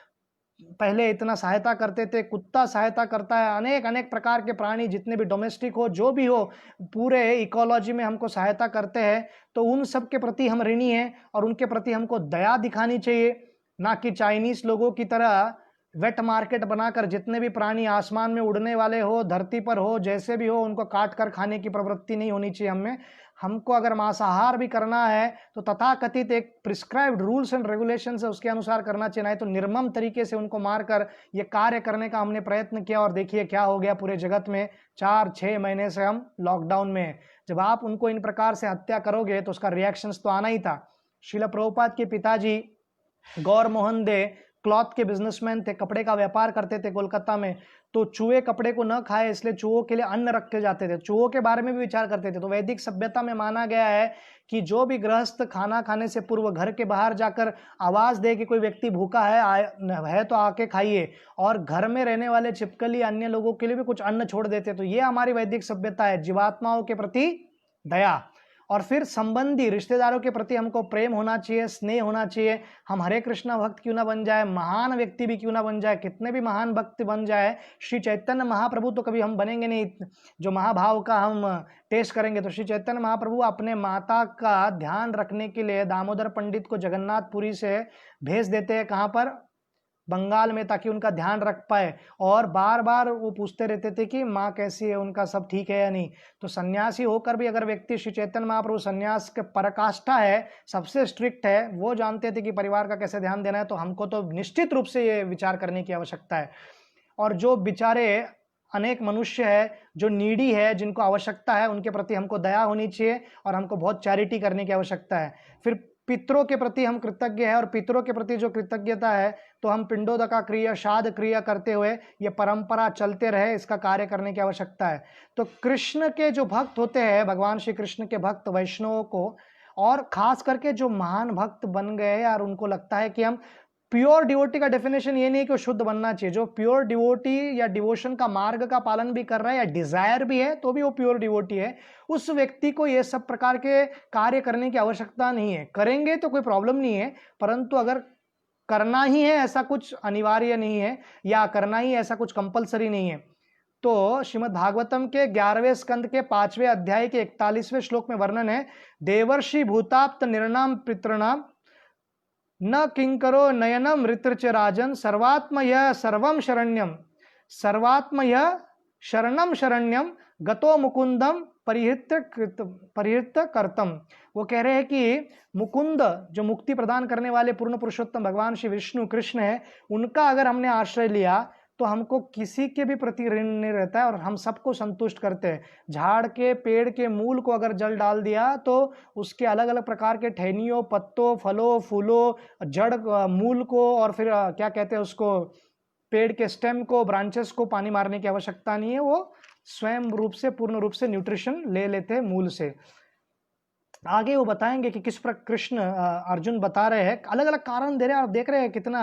पहले इतना सहायता करते थे, कुत्ता सहायता करता है, अनेक अनेक प्रकार के प्राणी जितने भी डोमेस्टिक हो, जो भी हो, पूरे इकोलॉजी में हमको सहायता करते हैं। तो उन सब के प्रति हम ऋणी हैं और उनके प्रति हमको दया दिखानी चाहिए, ना कि चाइनीज लोगों की तरह वेट मार्केट बनाकर जितने भी प्राणी आसमान में उड़ने वाले हो, धरती पर हो, जैसे भी हो, उनको काट कर खाने की प्रवृत्ति नहीं होनी चाहिए हमें। हमको अगर मांसाहार भी करना है तो तथाकथित एक प्रिस्क्राइब्ड रूल्स एंड रेगुलेशंस है, उसके अनुसार करना चाहिए, नहीं तो निर्मम तरीके से उनको मारकर ये कार्य करने का हमने प्रयत्न किया और देखिए क्या हो गया पूरे जगत में। 4-6 महीने से हम लॉकडाउन में हैं। जब आप उनको इन प्रकार से हत्या करोगे तो उसका रिएक्शंस तो आना ही था। श्रील प्रभुपाद के पिताजी गौर मोहन दे क्लॉथ के बिजनेसमैन थे, कपड़े का व्यापार करते थे कोलकाता में। तो चूहे कपड़े को न खाए इसलिए चूहों के लिए अन्न रखे जाते थे, चूहों के बारे में भी विचार करते थे। तो वैदिक सभ्यता में माना गया है कि जो भी गृहस्थ खाना खाने से पूर्व घर के बाहर जाकर आवाज दे कि कोई व्यक्ति भूखा है तो आके खाइए, और घर में रहने वाले छिपकली अन्य लोगों के लिए भी कुछ अन्न छोड़ देते। तो ये हमारी वैदिक सभ्यता है, जीवात्माओं के प्रति दया, और फिर संबंधी रिश्तेदारों के प्रति हमको प्रेम होना चाहिए, स्नेह होना चाहिए। हम हरे कृष्णा भक्त क्यों ना बन जाए, महान व्यक्ति भी क्यों ना बन जाए, कितने भी महान भक्त बन जाए, श्री चैतन्य महाप्रभु तो कभी हम बनेंगे नहीं जो महाभाव का हम टेस्ट करेंगे। तो श्री चैतन्य महाप्रभु अपने माता का ध्यान रखने के लिए दामोदर पंडित को जगन्नाथपुरी से भेज देते हैं, कहाँ पर, बंगाल में, ताकि उनका ध्यान रख पाए। और बार बार वो पूछते रहते थे कि माँ कैसी है, उनका सब ठीक है या नहीं। तो सन्यासी होकर भी अगर व्यक्ति, श्री चैतन्य महाप्रभु सन्यास के पराकाष्ठा है, सबसे स्ट्रिक्ट है, वो जानते थे कि परिवार का कैसे ध्यान देना है। तो हमको तो निश्चित रूप से ये विचार करने की आवश्यकता है। और जो बेचारे अनेक मनुष्य है, जो नीडी है, जिनको आवश्यकता है, उनके प्रति हमको दया होनी चाहिए और हमको बहुत चैरिटी करने की आवश्यकता है। फिर पितरों के प्रति हम कृतज्ञ हैं, और पितरों के प्रति जो कृतज्ञता है तो हम पिंडोदका क्रिया, श्राद्ध क्रिया करते हुए ये परंपरा चलते रहे, इसका कार्य करने की आवश्यकता है। तो कृष्ण के जो भक्त होते हैं, भगवान श्री कृष्ण के भक्त वैष्णवों को, और खास करके जो महान भक्त बन गए यार, उनको लगता है कि हम प्योर डिवोटी का डेफिनेशन ये नहीं कि वो शुद्ध बनना चाहिए। जो प्योर डिवोटी या डिवोशन का मार्ग का पालन भी कर रहा है या डिजायर भी है तो भी वो प्योर डिवोटी है। उस व्यक्ति को ये सब प्रकार के कार्य करने की आवश्यकता नहीं है। करेंगे तो कोई प्रॉब्लम नहीं है, परंतु अगर करना ही है ऐसा कुछ अनिवार्य नहीं है, या करना ही ऐसा कुछ कंपलसरी नहीं है। तो श्रीमद् भागवतम के 11वें स्कंद के 5वें अध्याय के 41वें श्लोक में वर्णन है, देवर्षि भूताप्त निर्णाम पितृणाम न किंकरो नयनम ऋतृच राजन सर्वात्मय सर्वम शरण्यम सर्वात्मय शरणम शरण्यम गतो मुकुंदम परिहृत करतम। वो कह रहे हैं कि मुकुंद, जो मुक्ति प्रदान करने वाले पूर्ण पुरुषोत्तम भगवान श्री विष्णु कृष्ण है, उनका अगर हमने आश्रय लिया तो हमको किसी के भी प्रति ऋण नहीं रहता है और हम सबको संतुष्ट करते हैं। झाड़ के, पेड़ के मूल को अगर जल डाल दिया तो उसके अलग अलग प्रकार के टहनियों, पत्तों, फलों, फूलों, जड़, मूल को, और फिर क्या कहते हैं उसको, पेड़ के स्टेम को, ब्रांचेस को पानी मारने की आवश्यकता नहीं है। वो स्वयं रूप से, पूर्ण रूप से न्यूट्रिशन ले लेते हैं मूल से। आगे वो बताएंगे कि किस प्रकार कृष्ण, अर्जुन बता रहे हैं, अलग अलग कारण दे रहे हैं, और देख रहे हैं कितना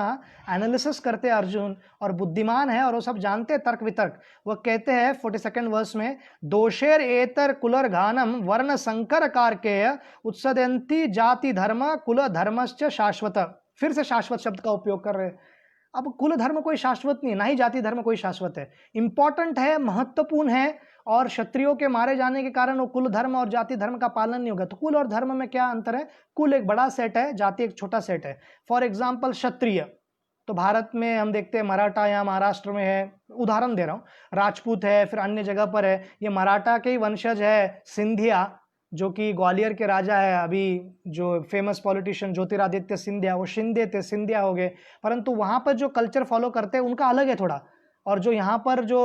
एनालिसिस करते हैं अर्जुन, और बुद्धिमान है और वो सब जानते हैं, तर्क वितर्क। वो कहते हैं 42वें वर्स में, दोषेर एतर कुलर घानम वर्ण संकर कारकेय उत्सदंती जाति धर्म कुल धर्मश्च शाश्वत। फिर से शाश्वत शब्द का उपयोग कर रहे हैं। अब कुल धर्म कोई शाश्वत नहीं है, ना ही जाति धर्म कोई शाश्वत है। इंपॉर्टेंट है, महत्वपूर्ण है, और क्षत्रियों के मारे जाने के कारण वो कुल धर्म और जाति धर्म का पालन नहीं होगा। तो कुल और धर्म में क्या अंतर है? कुल एक बड़ा सेट है, जाति एक छोटा सेट है। फॉर एग्जाम्पल क्षत्रिय, तो भारत में हम देखते हैं मराठा या महाराष्ट्र में है, उदाहरण दे रहा हूँ, राजपूत है, फिर अन्य जगह पर है। ये मराठा के ही वंशज है सिंधिया, जो कि ग्वालियर के राजा है, अभी जो फेमस पॉलिटिशियन ज्योतिरादित्य सिंधिया, वो शिंदे थे, सिंधिया हो गए। परंतु वहाँ पर जो कल्चर फॉलो करते हैं उनका अलग है थोड़ा, और जो यहाँ पर जो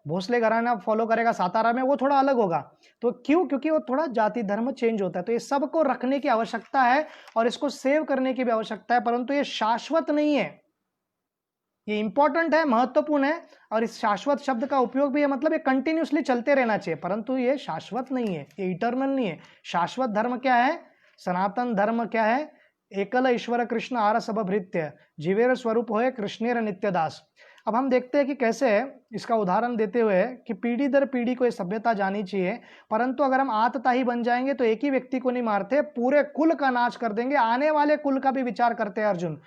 भोसले घराना फॉलो करेगा सातारा में, वो थोड़ा अलग होगा। तो क्यों? क्योंकि वो थोड़ा जाति धर्म चेंज होता है। तो ये सब को रखने की आवश्यकता है और इसको सेव करने की भी आवश्यकता है, परंतु ये शाश्वत नहीं है। ये इंपॉर्टेंट है, महत्वपूर्ण है, और इस शाश्वत शब्द का उपयोग भी है, मतलब ये कंटिन्यूसली चलते रहना चाहिए, परंतु ये शाश्वत नहीं है, ये इटर्नल नहीं है। शाश्वत धर्म क्या है? सनातन धर्म क्या है? एकल ईश्वर कृष्ण आर सब भृत्य जीवेर स्वरूप होए कृष्णेर नित्यदास। अब हम देखते हैं कि कैसे इसका उदाहरण देते हुए कि पीढ़ी दर पीढ़ी को ये सभ्यता जानी चाहिए, परंतु अगर हम आतताई बन जाएंगे तो एक ही व्यक्ति को नहीं मारते, पूरे कुल का नाश कर देंगे, आने वाले कुल का भी विचार करते हैं अर्जुन।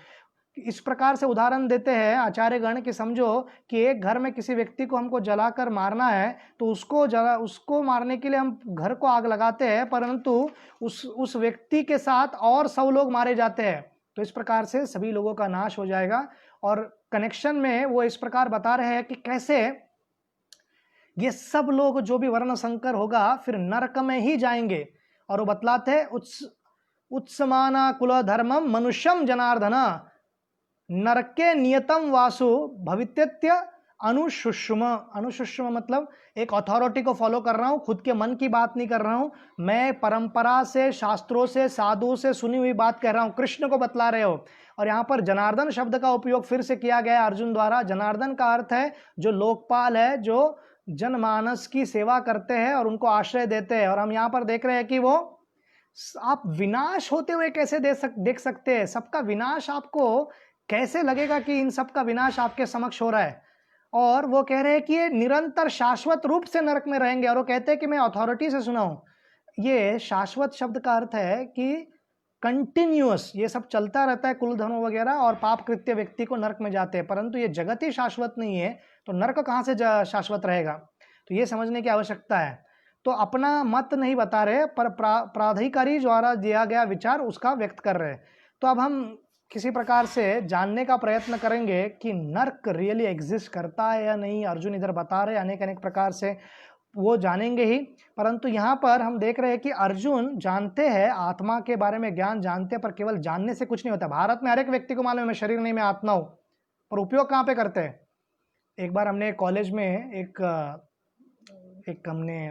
इस प्रकार से उदाहरण देते हैं आचार्यगण कि समझो कि एक घर में किसी व्यक्ति को हमको जलाकर मारना है, तो उसको मारने के लिए हम घर को आग लगाते हैं, परंतु उस व्यक्ति के साथ और 100 लोग मारे जाते हैं। तो इस प्रकार से सभी लोगों का नाश हो जाएगा। और कनेक्शन में वो इस प्रकार बता रहे हैं कि कैसे ये सब लोग जो भी वर्ण संकर होगा फिर नरक में ही जाएंगे। और वो बतलाते हैं उत्समाना कुल धर्मम मनुष्यम जनार्दन नरके नियतम वासु भवित्यत्य अनुशुष्म। अनुशुष्म मतलब एक अथॉरिटी को फॉलो कर रहा हूं, खुद के मन की बात नहीं कर रहा हूं, मैं परंपरा से, शास्त्रों से, साधु से सुनी हुई बात कह रहा हूं, कृष्ण को बतला रहे हो। और यहां पर जनार्दन शब्द का उपयोग फिर से किया गया अर्जुन द्वारा। जनार्दन का अर्थ है जो लोकपाल है, जो जनमानस की सेवा करते हैं और उनको आश्रय देते हैं। और हम यहां पर देख रहे हैं कि वो आप विनाश होते हुए कैसे देख सकते हैं। सबका विनाश आपको कैसे लगेगा कि इन सब का विनाश आपके समक्ष हो रहा है। और वो कह रहे हैं कि ये निरंतर शाश्वत रूप से नरक में रहेंगे। और वो कहते हैं कि मैं अथॉरिटी से सुना हूं। ये शाश्वत शब्द का अर्थ है कि कंटिन्यूअस, ये सब चलता रहता है, कुल धर्म वगैरह, और पाप कृत्य व्यक्ति को नरक में जाते हैं। परंतु ये जगत ही शाश्वत नहीं है, तो नरक कहां से शाश्वत रहेगा। तो ये समझने की आवश्यकता है। तो अपना मत नहीं बता रहे, पर प्राधिकारी द्वारा दिया गया विचार उसका व्यक्त कर रहे हैं। तो अब हम किसी प्रकार से जानने का प्रयत्न करेंगे कि नर्क रियली एग्जिस्ट करता है या नहीं। अर्जुन इधर बता रहे अनेक अनेक प्रकार से, वो जानेंगे ही। परंतु यहाँ पर हम देख रहे हैं कि अर्जुन जानते हैं, आत्मा के बारे में ज्ञान जानते हैं, पर केवल जानने से कुछ नहीं होता। भारत में हर एक व्यक्ति को मालूम है मैं शरीर नहीं, मैं आत्मा हूं, पर उपयोग कहाँ पे करते हैं। एक बार हमने कॉलेज में एक हमने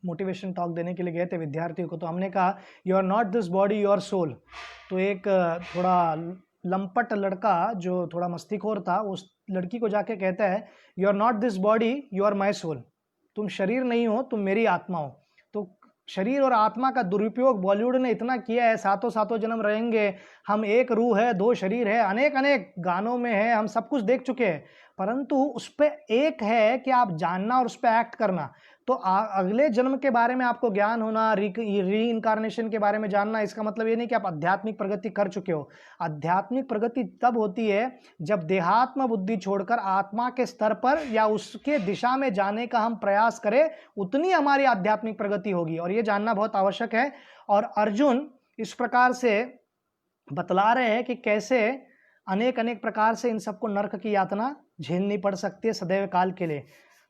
मोटिवेशन टॉक देने के लिए गए थे विद्यार्थियों को। तो हमने कहा you are not this body, you are soul. तो एक थोड़ा लंपट लड़का जो थोड़ा मस्तीखोर था, उस लड़की को जाके कहता है you are not this body, you are my soul. तुम शरीर नहीं हो, तुम मेरी आत्मा हो। तो शरीर और आत्मा का दुरुपयोग बॉलीवुड ने इतना किया है, सातों सातों जन्म रहेंगे, हम एक रूह है, दो शरीर है, अनेक अनेक गानों में है, हम सब कुछ देख चुके हैं। परंतु उस पर एक है कि आप जानना और उस पर एक्ट करना। तो अगले जन्म के बारे में आपको ज्ञान होना, री इनकारनेशन के बारे में जानना, इसका मतलब ये नहीं कि आप आध्यात्मिक प्रगति कर चुके हो। आध्यात्मिक प्रगति तब होती है जब देहात्म बुद्धि छोड़कर आत्मा के स्तर पर या उसके दिशा में जाने का हम प्रयास करें, उतनी हमारी आध्यात्मिक प्रगति होगी। और ये जानना बहुत आवश्यक है। और अर्जुन इस प्रकार से बतला रहे हैं कि कैसे अनेक अनेक प्रकार से इन सबको नरक की यातना झेलनी पड़ सकती है सदैव काल के लिए।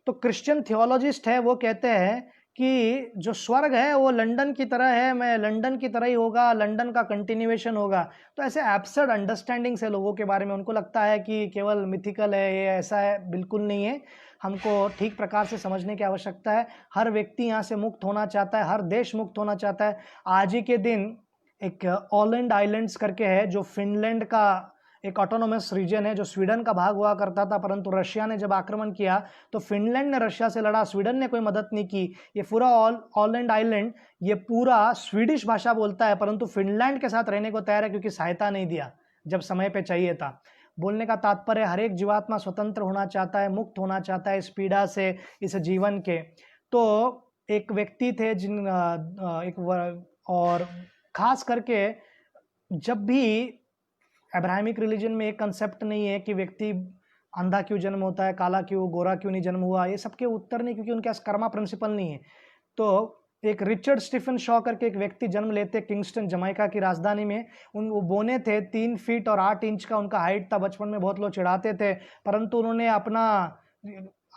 तो क्रिश्चियन थियोलॉजिस्ट है, वो कहते हैं कि जो स्वर्ग है वो लंदन की तरह है, मैं लंदन की तरह ही होगा, लंदन का कंटिन्यूएशन होगा। तो ऐसे एब्सर्ड अंडरस्टैंडिंग से लोगों के बारे में, उनको लगता है कि केवल मिथिकल है, ये ऐसा है, बिल्कुल नहीं है। हमको ठीक प्रकार से समझने की आवश्यकता है। हर व्यक्ति यहाँ से मुक्त होना चाहता है, हर देश मुक्त होना चाहता है। आज ही के दिन एक ऑलैंड आइलैंड्स करके है, जो फिनलैंड का एक ऑटोनोमस रीजन है, जो स्वीडन का भाग हुआ करता था, परंतु रशिया ने जब आक्रमण किया तो फिनलैंड ने रशिया से लड़ा, स्वीडन ने कोई मदद नहीं की। ये पूरा ऑलैंड आइलैंड ये पूरा स्वीडिश भाषा बोलता है, परंतु फिनलैंड के साथ रहने को तैयार है क्योंकि सहायता नहीं दिया जब समय पे चाहिए था। बोलने का तात्पर्य हर एक जीवात्मा स्वतंत्र होना चाहता है, मुक्त होना चाहता है इस पीड़ा से, इस जीवन के। तो एक व्यक्ति थे और खास करके जब भी अब्राहमिक रिलीजन में एक कंसेप्ट नहीं है कि व्यक्ति अंधा क्यों जन्म होता है, काला क्यों, गोरा क्यों नहीं जन्म हुआ, ये सबके उत्तर नहीं, क्योंकि उनके पास कर्मा प्रिंसिपल नहीं है। तो एक रिचर्ड स्टीफन शॉ करके एक व्यक्ति जन्म लेते किंगस्टन जमैका की राजधानी में। वो बोने थे, 3 फीट और 8 इंच का उनका हाइट था। बचपन में बहुत लोग चिढ़ाते थे, परंतु उन्होंने अपना,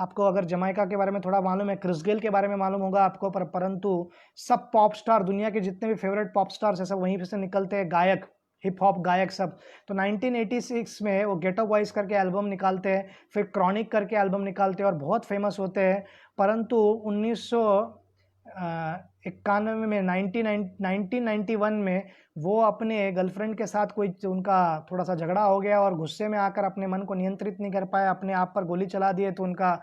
आपको अगर जमैका के बारे में थोड़ा मालूम है, क्रिस गेल के बारे में मालूम होगा आपको, परंतु सब पॉप स्टार, दुनिया के जितने भी फेवरेट पॉप स्टार्स है सब वहीं से निकलते हैं, गायक, हिप हॉप गायक सब। तो 1986 में वो गेट अप वॉइस करके एल्बम निकालते हैं, फिर क्रॉनिक करके एल्बम निकालते हैं और बहुत फेमस होते हैं। परंतु 1991 में 1991 में वो अपने गर्लफ्रेंड के साथ कोई उनका थोड़ा सा झगड़ा हो गया और गुस्से में आकर अपने मन को नियंत्रित नहीं कर पाए, अपने आप पर गोली चला दिए। तो उनका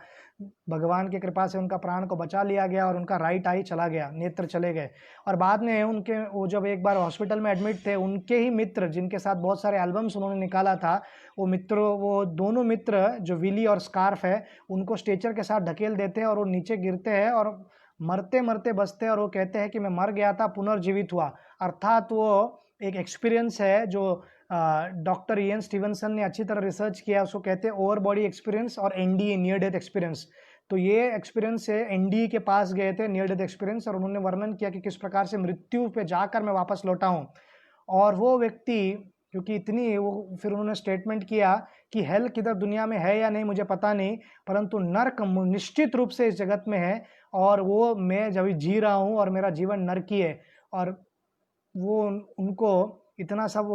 भगवान की कृपा से उनका प्राण को बचा लिया गया और उनका राइट आई चला गया, नेत्र चले गए। और बाद में उनके, वो जब एक बार हॉस्पिटल में एडमिट थे, उनके ही मित्र जिनके साथ बहुत सारे एल्बम्स उन्होंने निकाला था, वो दोनों मित्र जो विली और स्कार्फ है, उनको स्ट्रेचर के साथ ढकेल देते हैं और वो नीचे गिरते हैं और मरते मरते बचते हैं। और वो कहते हैं कि मैं मर गया था, पुनर्जीवित हुआ। अर्थात वो एक एक्सपीरियंस है जो डॉक्टर इयन स्टीवनसन ने अच्छी तरह रिसर्च किया, उसको कहते हैं ओवर बॉडी एक्सपीरियंस और एनडीए, नियर डेथ एक्सपीरियंस। तो ये एक्सपीरियंस से एनडीए के पास गए थे, नियर डेथ एक्सपीरियंस, और उन्होंने वर्णन किया कि किस प्रकार से मृत्यु पे जाकर मैं वापस लौटा हूँ। और वो व्यक्ति क्योंकि इतनी वो फिर उन्होंने स्टेटमेंट किया कि हेल किधर दुनिया में है या नहीं मुझे पता नहीं, परंतु नर्क निश्चित रूप से इस जगत में है, और वो मैं जब जी रहा हूँ और मेरा जीवन नरकी है। और वो उनको इतना सब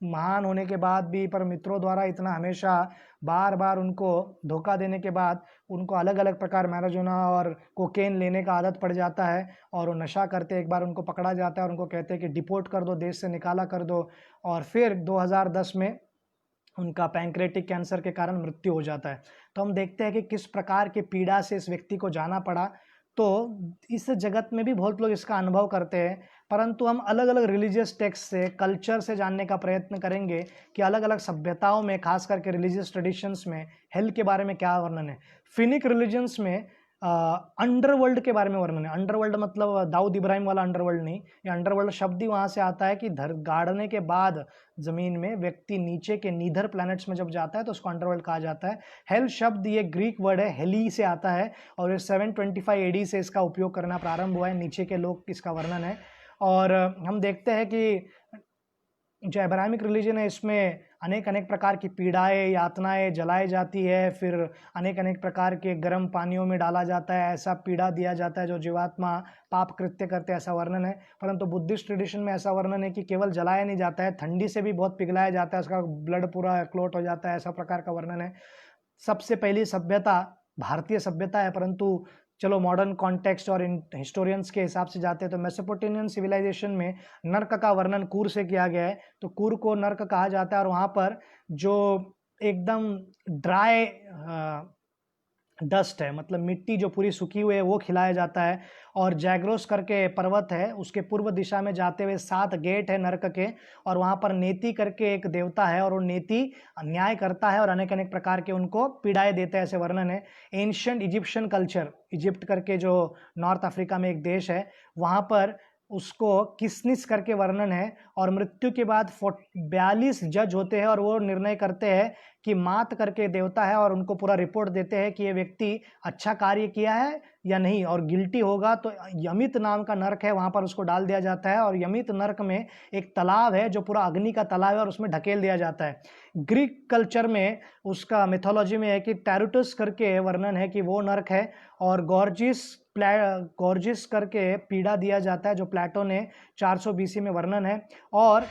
महान होने के बाद भी, पर मित्रों द्वारा इतना हमेशा बार बार उनको धोखा देने के बाद उनको अलग अलग प्रकार मैराजोना और कोकेन लेने का आदत पड़ जाता है, और वो नशा करते एक बार उनको पकड़ा जाता है और उनको कहते हैं कि डिपोर्ट कर दो, देश से निकाला कर दो। और फिर 2010 में उनका पैंक्रेटिक कैंसर के कारण मृत्यु हो जाता है। तो हम देखते हैं कि किस प्रकार की पीड़ा से इस व्यक्ति को जाना पड़ा। तो इस जगत में भी बहुत लोग इसका अनुभव करते हैं, परंतु हम अलग अलग रिलीजियस टेक्स्ट से, कल्चर से जानने का प्रयत्न करेंगे कि अलग अलग सभ्यताओं में, खास करके रिलीजियस ट्रेडिशंस में हेल के बारे में क्या वर्णन है। फिनिक रिलीजन्स में अंडरवर्ल्ड के बारे में वर्णन है। अंडरवर्ल्ड मतलब दाऊद इब्राहिम वाला अंडरवर्ल्ड नहीं, ये अंडरवर्ल्ड शब्द ही वहाँ से आता है कि गाड़ने के बाद जमीन में व्यक्ति नीचे के नीदर प्लैनेट्स में जब जाता है तो उसको अंडरवर्ल्ड कहा जाता है। हेल शब्द ये ग्रीक वर्ड है, हेली से आता है, और ये 725 एडी से इसका उपयोग करना प्रारंभ हुआ है। नीचे के लोग इसका वर्णन है। और हम देखते हैं कि जो अब्राहमिक रिलीजन है इसमें अनेक अनेक प्रकार की पीड़ाएं, यातनाएं जलाई जाती है, फिर अनेक अनेक प्रकार के गर्म पानियों में डाला जाता है, ऐसा पीड़ा दिया जाता है जो जीवात्मा पाप कृत्य करते हैं, ऐसा वर्णन है। परंतु बुद्धिस्ट ट्रेडिशन में ऐसा वर्णन है कि केवल जलाया नहीं जाता है, ठंडी से भी बहुत पिघलाया जाता है, उसका ब्लड पूरा क्लोट हो जाता है, ऐसा प्रकार का वर्णन है। सबसे पहली सभ्यता भारतीय सभ्यता है, परंतु चलो मॉडर्न कॉन्टेक्स्ट और हिस्टोरियंस के हिसाब से जाते हैं तो मेसोपोटामियन सिविलाइजेशन में नर्क का वर्णन कूर से किया गया है। तो कूर को नर्क कहा जाता है, और वहाँ पर जो एकदम ड्राई डस्ट है, मतलब मिट्टी जो पूरी सूखी हुई है, वो खिलाया जाता है। और जैग्रोस करके पर्वत है, उसके पूर्व दिशा में जाते हुए 7 गेट है नर्क के, और वहाँ पर नेति करके एक देवता है, और वो नेति न्याय करता है और अनेक अनेक प्रकार के उनको पीड़ाएं देते हैं, ऐसे वर्णन है। एंशिएंट इजिप्शियन कल्चर, इजिप्ट करके जो नॉर्थ अफ्रीका में एक देश है, वहाँ पर उसको किसनिस करके वर्णन है। और मृत्यु के बाद 42 जज होते हैं और वो निर्णय करते हैं कि मात करके देवता है, और उनको पूरा रिपोर्ट देते हैं कि ये व्यक्ति अच्छा कार्य किया है या नहीं, और गिल्टी होगा तो यमित नाम का नर्क है, वहाँ पर उसको डाल दिया जाता है। और यमित नर्क में एक तालाब है जो पूरा अग्नि का तालाब है, और उसमें ढकेल दिया जाता है। ग्रीक कल्चर में उसका मिथोलॉजी में है कि टैरुटस करके वर्णन है कि वो नर्क है, और गॉर्जिस करके पीड़ा दिया जाता है जो प्लेटो ने 400 बीसी में वर्णन है। और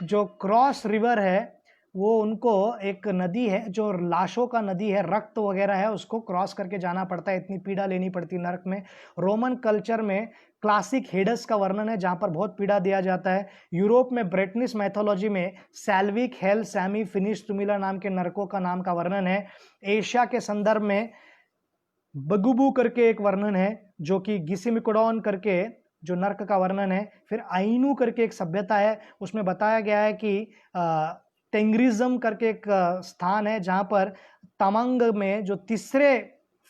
जो क्रॉस रिवर है वो उनको एक नदी है जो लाशों का नदी है, रक्त वगैरह है, उसको क्रॉस करके जाना पड़ता है, इतनी पीड़ा लेनी पड़ती है नर्क में। रोमन कल्चर में क्लासिक हेडस का वर्णन है जहाँ पर बहुत पीड़ा दिया जाता है। यूरोप में ब्रेटनिस मैथोलॉजी में सैल्विक, हेल, सैमी, फिनिश, तुमिला नाम के नरकों का नाम का वर्णन है। एशिया के संदर्भ में बगुबू करके एक वर्णन है जो कि गिसिमिकोडॉन करके जो नर्क का वर्णन है। फिर आइनू करके एक सभ्यता है, उसमें बताया गया है कि टेंग्रिज्म करके एक स्थान है जहाँ पर तमंग में जो तीसरे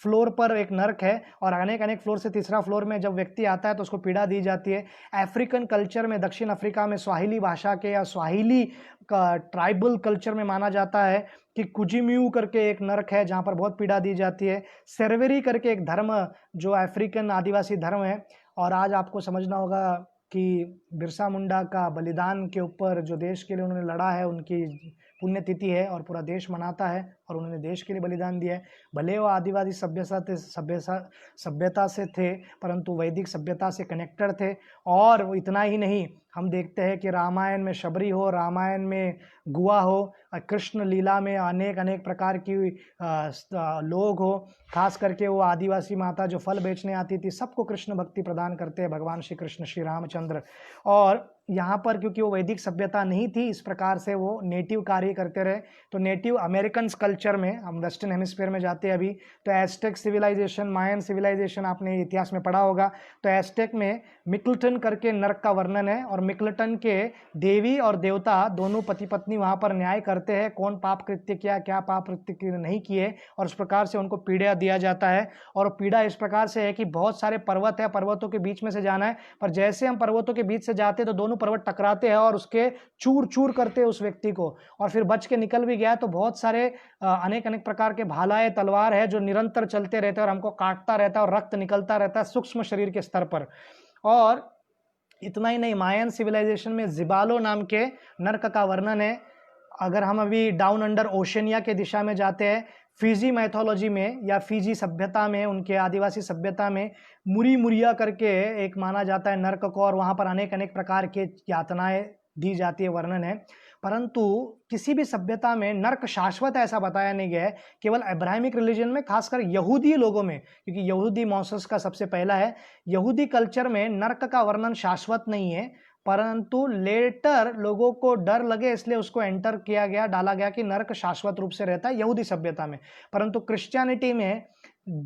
फ्लोर पर एक नर्क है, और अनेक अनेक फ्लोर से तीसरा फ्लोर में जब व्यक्ति आता है तो उसको पीड़ा दी जाती है। अफ्रीकन कल्चर में, दक्षिण अफ्रीका में स्वाहिली भाषा के या स्वाहिली का ट्राइबल कल्चर में माना जाता है कि कुजिम्यू करके एक नर्क है जहाँ पर बहुत पीड़ा दी जाती है। सेरवेरी करके एक धर्म जो अफ्रीकन आदिवासी धर्म है। और आज आपको समझना होगा कि बिरसा मुंडा का बलिदान के ऊपर जो देश के लिए उन्होंने लड़ा है, उनकी पुण्यतिथि है और पूरा देश मनाता है, और उन्होंने देश के लिए बलिदान दिया है। भले वो आदिवासी सभ्यता से थे, परंतु वैदिक सभ्यता से कनेक्टेड थे। और वो इतना ही नहीं, हम देखते हैं कि रामायण में शबरी हो, रामायण में गुआ हो, कृष्ण लीला में अनेक अनेक प्रकार की लोग हो, खास करके वो आदिवासी माता जो फल बेचने आती थी, सबको कृष्ण भक्ति प्रदान करते हैं भगवान श्री कृष्ण, श्री रामचंद्र। और यहाँ पर क्योंकि वो वैदिक सभ्यता नहीं थी, इस प्रकार से वो नेटिव कार्य करते रहे। तो नेटिव अमेरिकन कल्चर में, हम वेस्टर्न हेमिस्फीयर में जाते हैं अभी, तो एस्टेक सिविलाइजेशन, मायन सिविलाइजेशन आपने इतिहास में पढ़ा होगा। तो एस्टेक में मिकलटन करके नर्क का वर्णन है, और मिकलटन के देवी और देवता दोनों पति पत्नी वहाँ पर न्याय करते हैं, कौन पाप कृत्य किया, क्या पाप कृत्य नहीं किए, और इस प्रकार से उनको पीड़ा दिया जाता है। और पीड़ा इस प्रकार से है कि बहुत सारे पर्वत है, पर्वतों के बीच में से जाना है, पर जैसे हम पर्वतों के बीच से जाते हैं तो दोनों पर्वत टकराते हैं और उसके चूर चूर करते हैं उस व्यक्ति को, और फिर बच के निकल भी गया तो बहुत सारे अनेक अनेक प्रकार के भालाए, तलवार है जो निरंतर चलते रहते हैं और हमको काटता रहता है, और रक्त निकलता रहता है सूक्ष्म शरीर के स्तर पर। और इतना ही नहीं, मायन सिविलाइजेशन में जिबालो नाम के नर्क का वर्णन है। अगर हम अभी डाउन अंडर ओशनिया के दिशा में जाते हैं, फिजी मैथोलॉजी में या फिजी सभ्यता में, उनके आदिवासी सभ्यता में मुरी मुरिया करके एक माना जाता है नर्क को, और वहाँ पर अनेक अनेक प्रकार के यातनाएं दी जाती है, वर्णन है। परंतु किसी भी सभ्यता में नर्क शाश्वत ऐसा बताया नहीं गया है। केवल अब्राहमिक रिलीजन में, खासकर यहूदी लोगों में, क्योंकि यहूदी मोसेस का सबसे पहला है, यहूदी कल्चर में नर्क का वर्णन शाश्वत नहीं है। परंतु लेटर लोगों को डर लगे इसलिए उसको एंटर किया गया, डाला गया कि नर्क शाश्वत रूप से रहता है यहूदी सभ्यता में। परंतु क्रिश्चियनिटी में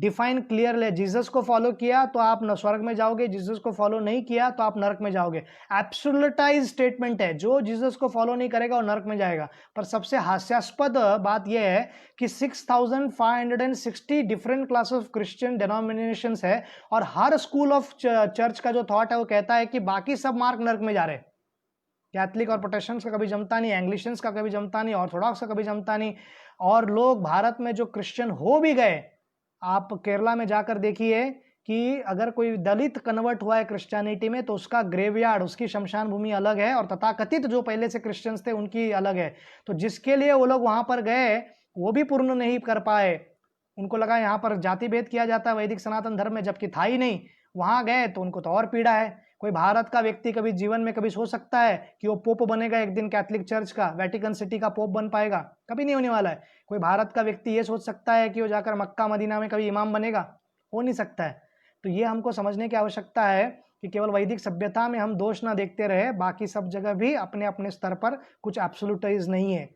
डिफाइन क्लियर है, जीसस को फॉलो किया तो आप न स्वर्ग में जाओगे, जीसस को फॉलो नहीं किया तो आप नरक में जाओगे। एब्सोल्यूटाइज स्टेटमेंट है, जो जीसस को फॉलो नहीं करेगा वो नरक में जाएगा। पर सबसे हास्यास्पद बात यह है कि 6560 different class of Christian denominations है, और हर स्कूल ऑफ चर्च का जो थॉट है वो कहता है कि बाकी सब मार्क नरक में जा रहे हैं। कैथलिक और प्रोटेस्टेंट्स का कभी जमता नहीं, एंग्लिशंस का कभी जमता नहीं, ऑर्थोडॉक्स का कभी जमता नहीं। और लोग भारत में जो क्रिश्चियन हो भी गए, आप केरला में जाकर देखिए कि अगर कोई दलित कन्वर्ट हुआ है क्रिश्चियनिटी में तो उसका ग्रेवयार्ड, उसकी शमशान भूमि अलग है, और तथाकथित जो पहले से क्रिश्चियंस थे उनकी अलग है। तो जिसके लिए वो लोग वहां पर गए वो भी पूर्ण नहीं कर पाए। उनको लगा यहाँ पर जाति भेद किया जाता है वैदिक सनातन धर्म में, जबकि था ही नहीं। वहां गए तो उनको तो और पीड़ा है। कोई भारत का व्यक्ति कभी जीवन में कभी सोच सकता है कि वो पोप बनेगा एक दिन, कैथलिक चर्च का, वेटिकन सिटी का पोप बन पाएगा? कभी नहीं होने वाला है। कोई भारत का व्यक्ति ये सोच सकता है कि वो जाकर मक्का मदीना में कभी इमाम बनेगा? हो नहीं सकता है। तो ये हमको समझने की आवश्यकता है कि केवल वैदिक सभ्यता में हम दोष ना देखते रहे, बाकी सब जगह भी अपने अपने स्तर पर कुछ एब्सोल्यूटाइज नहीं है।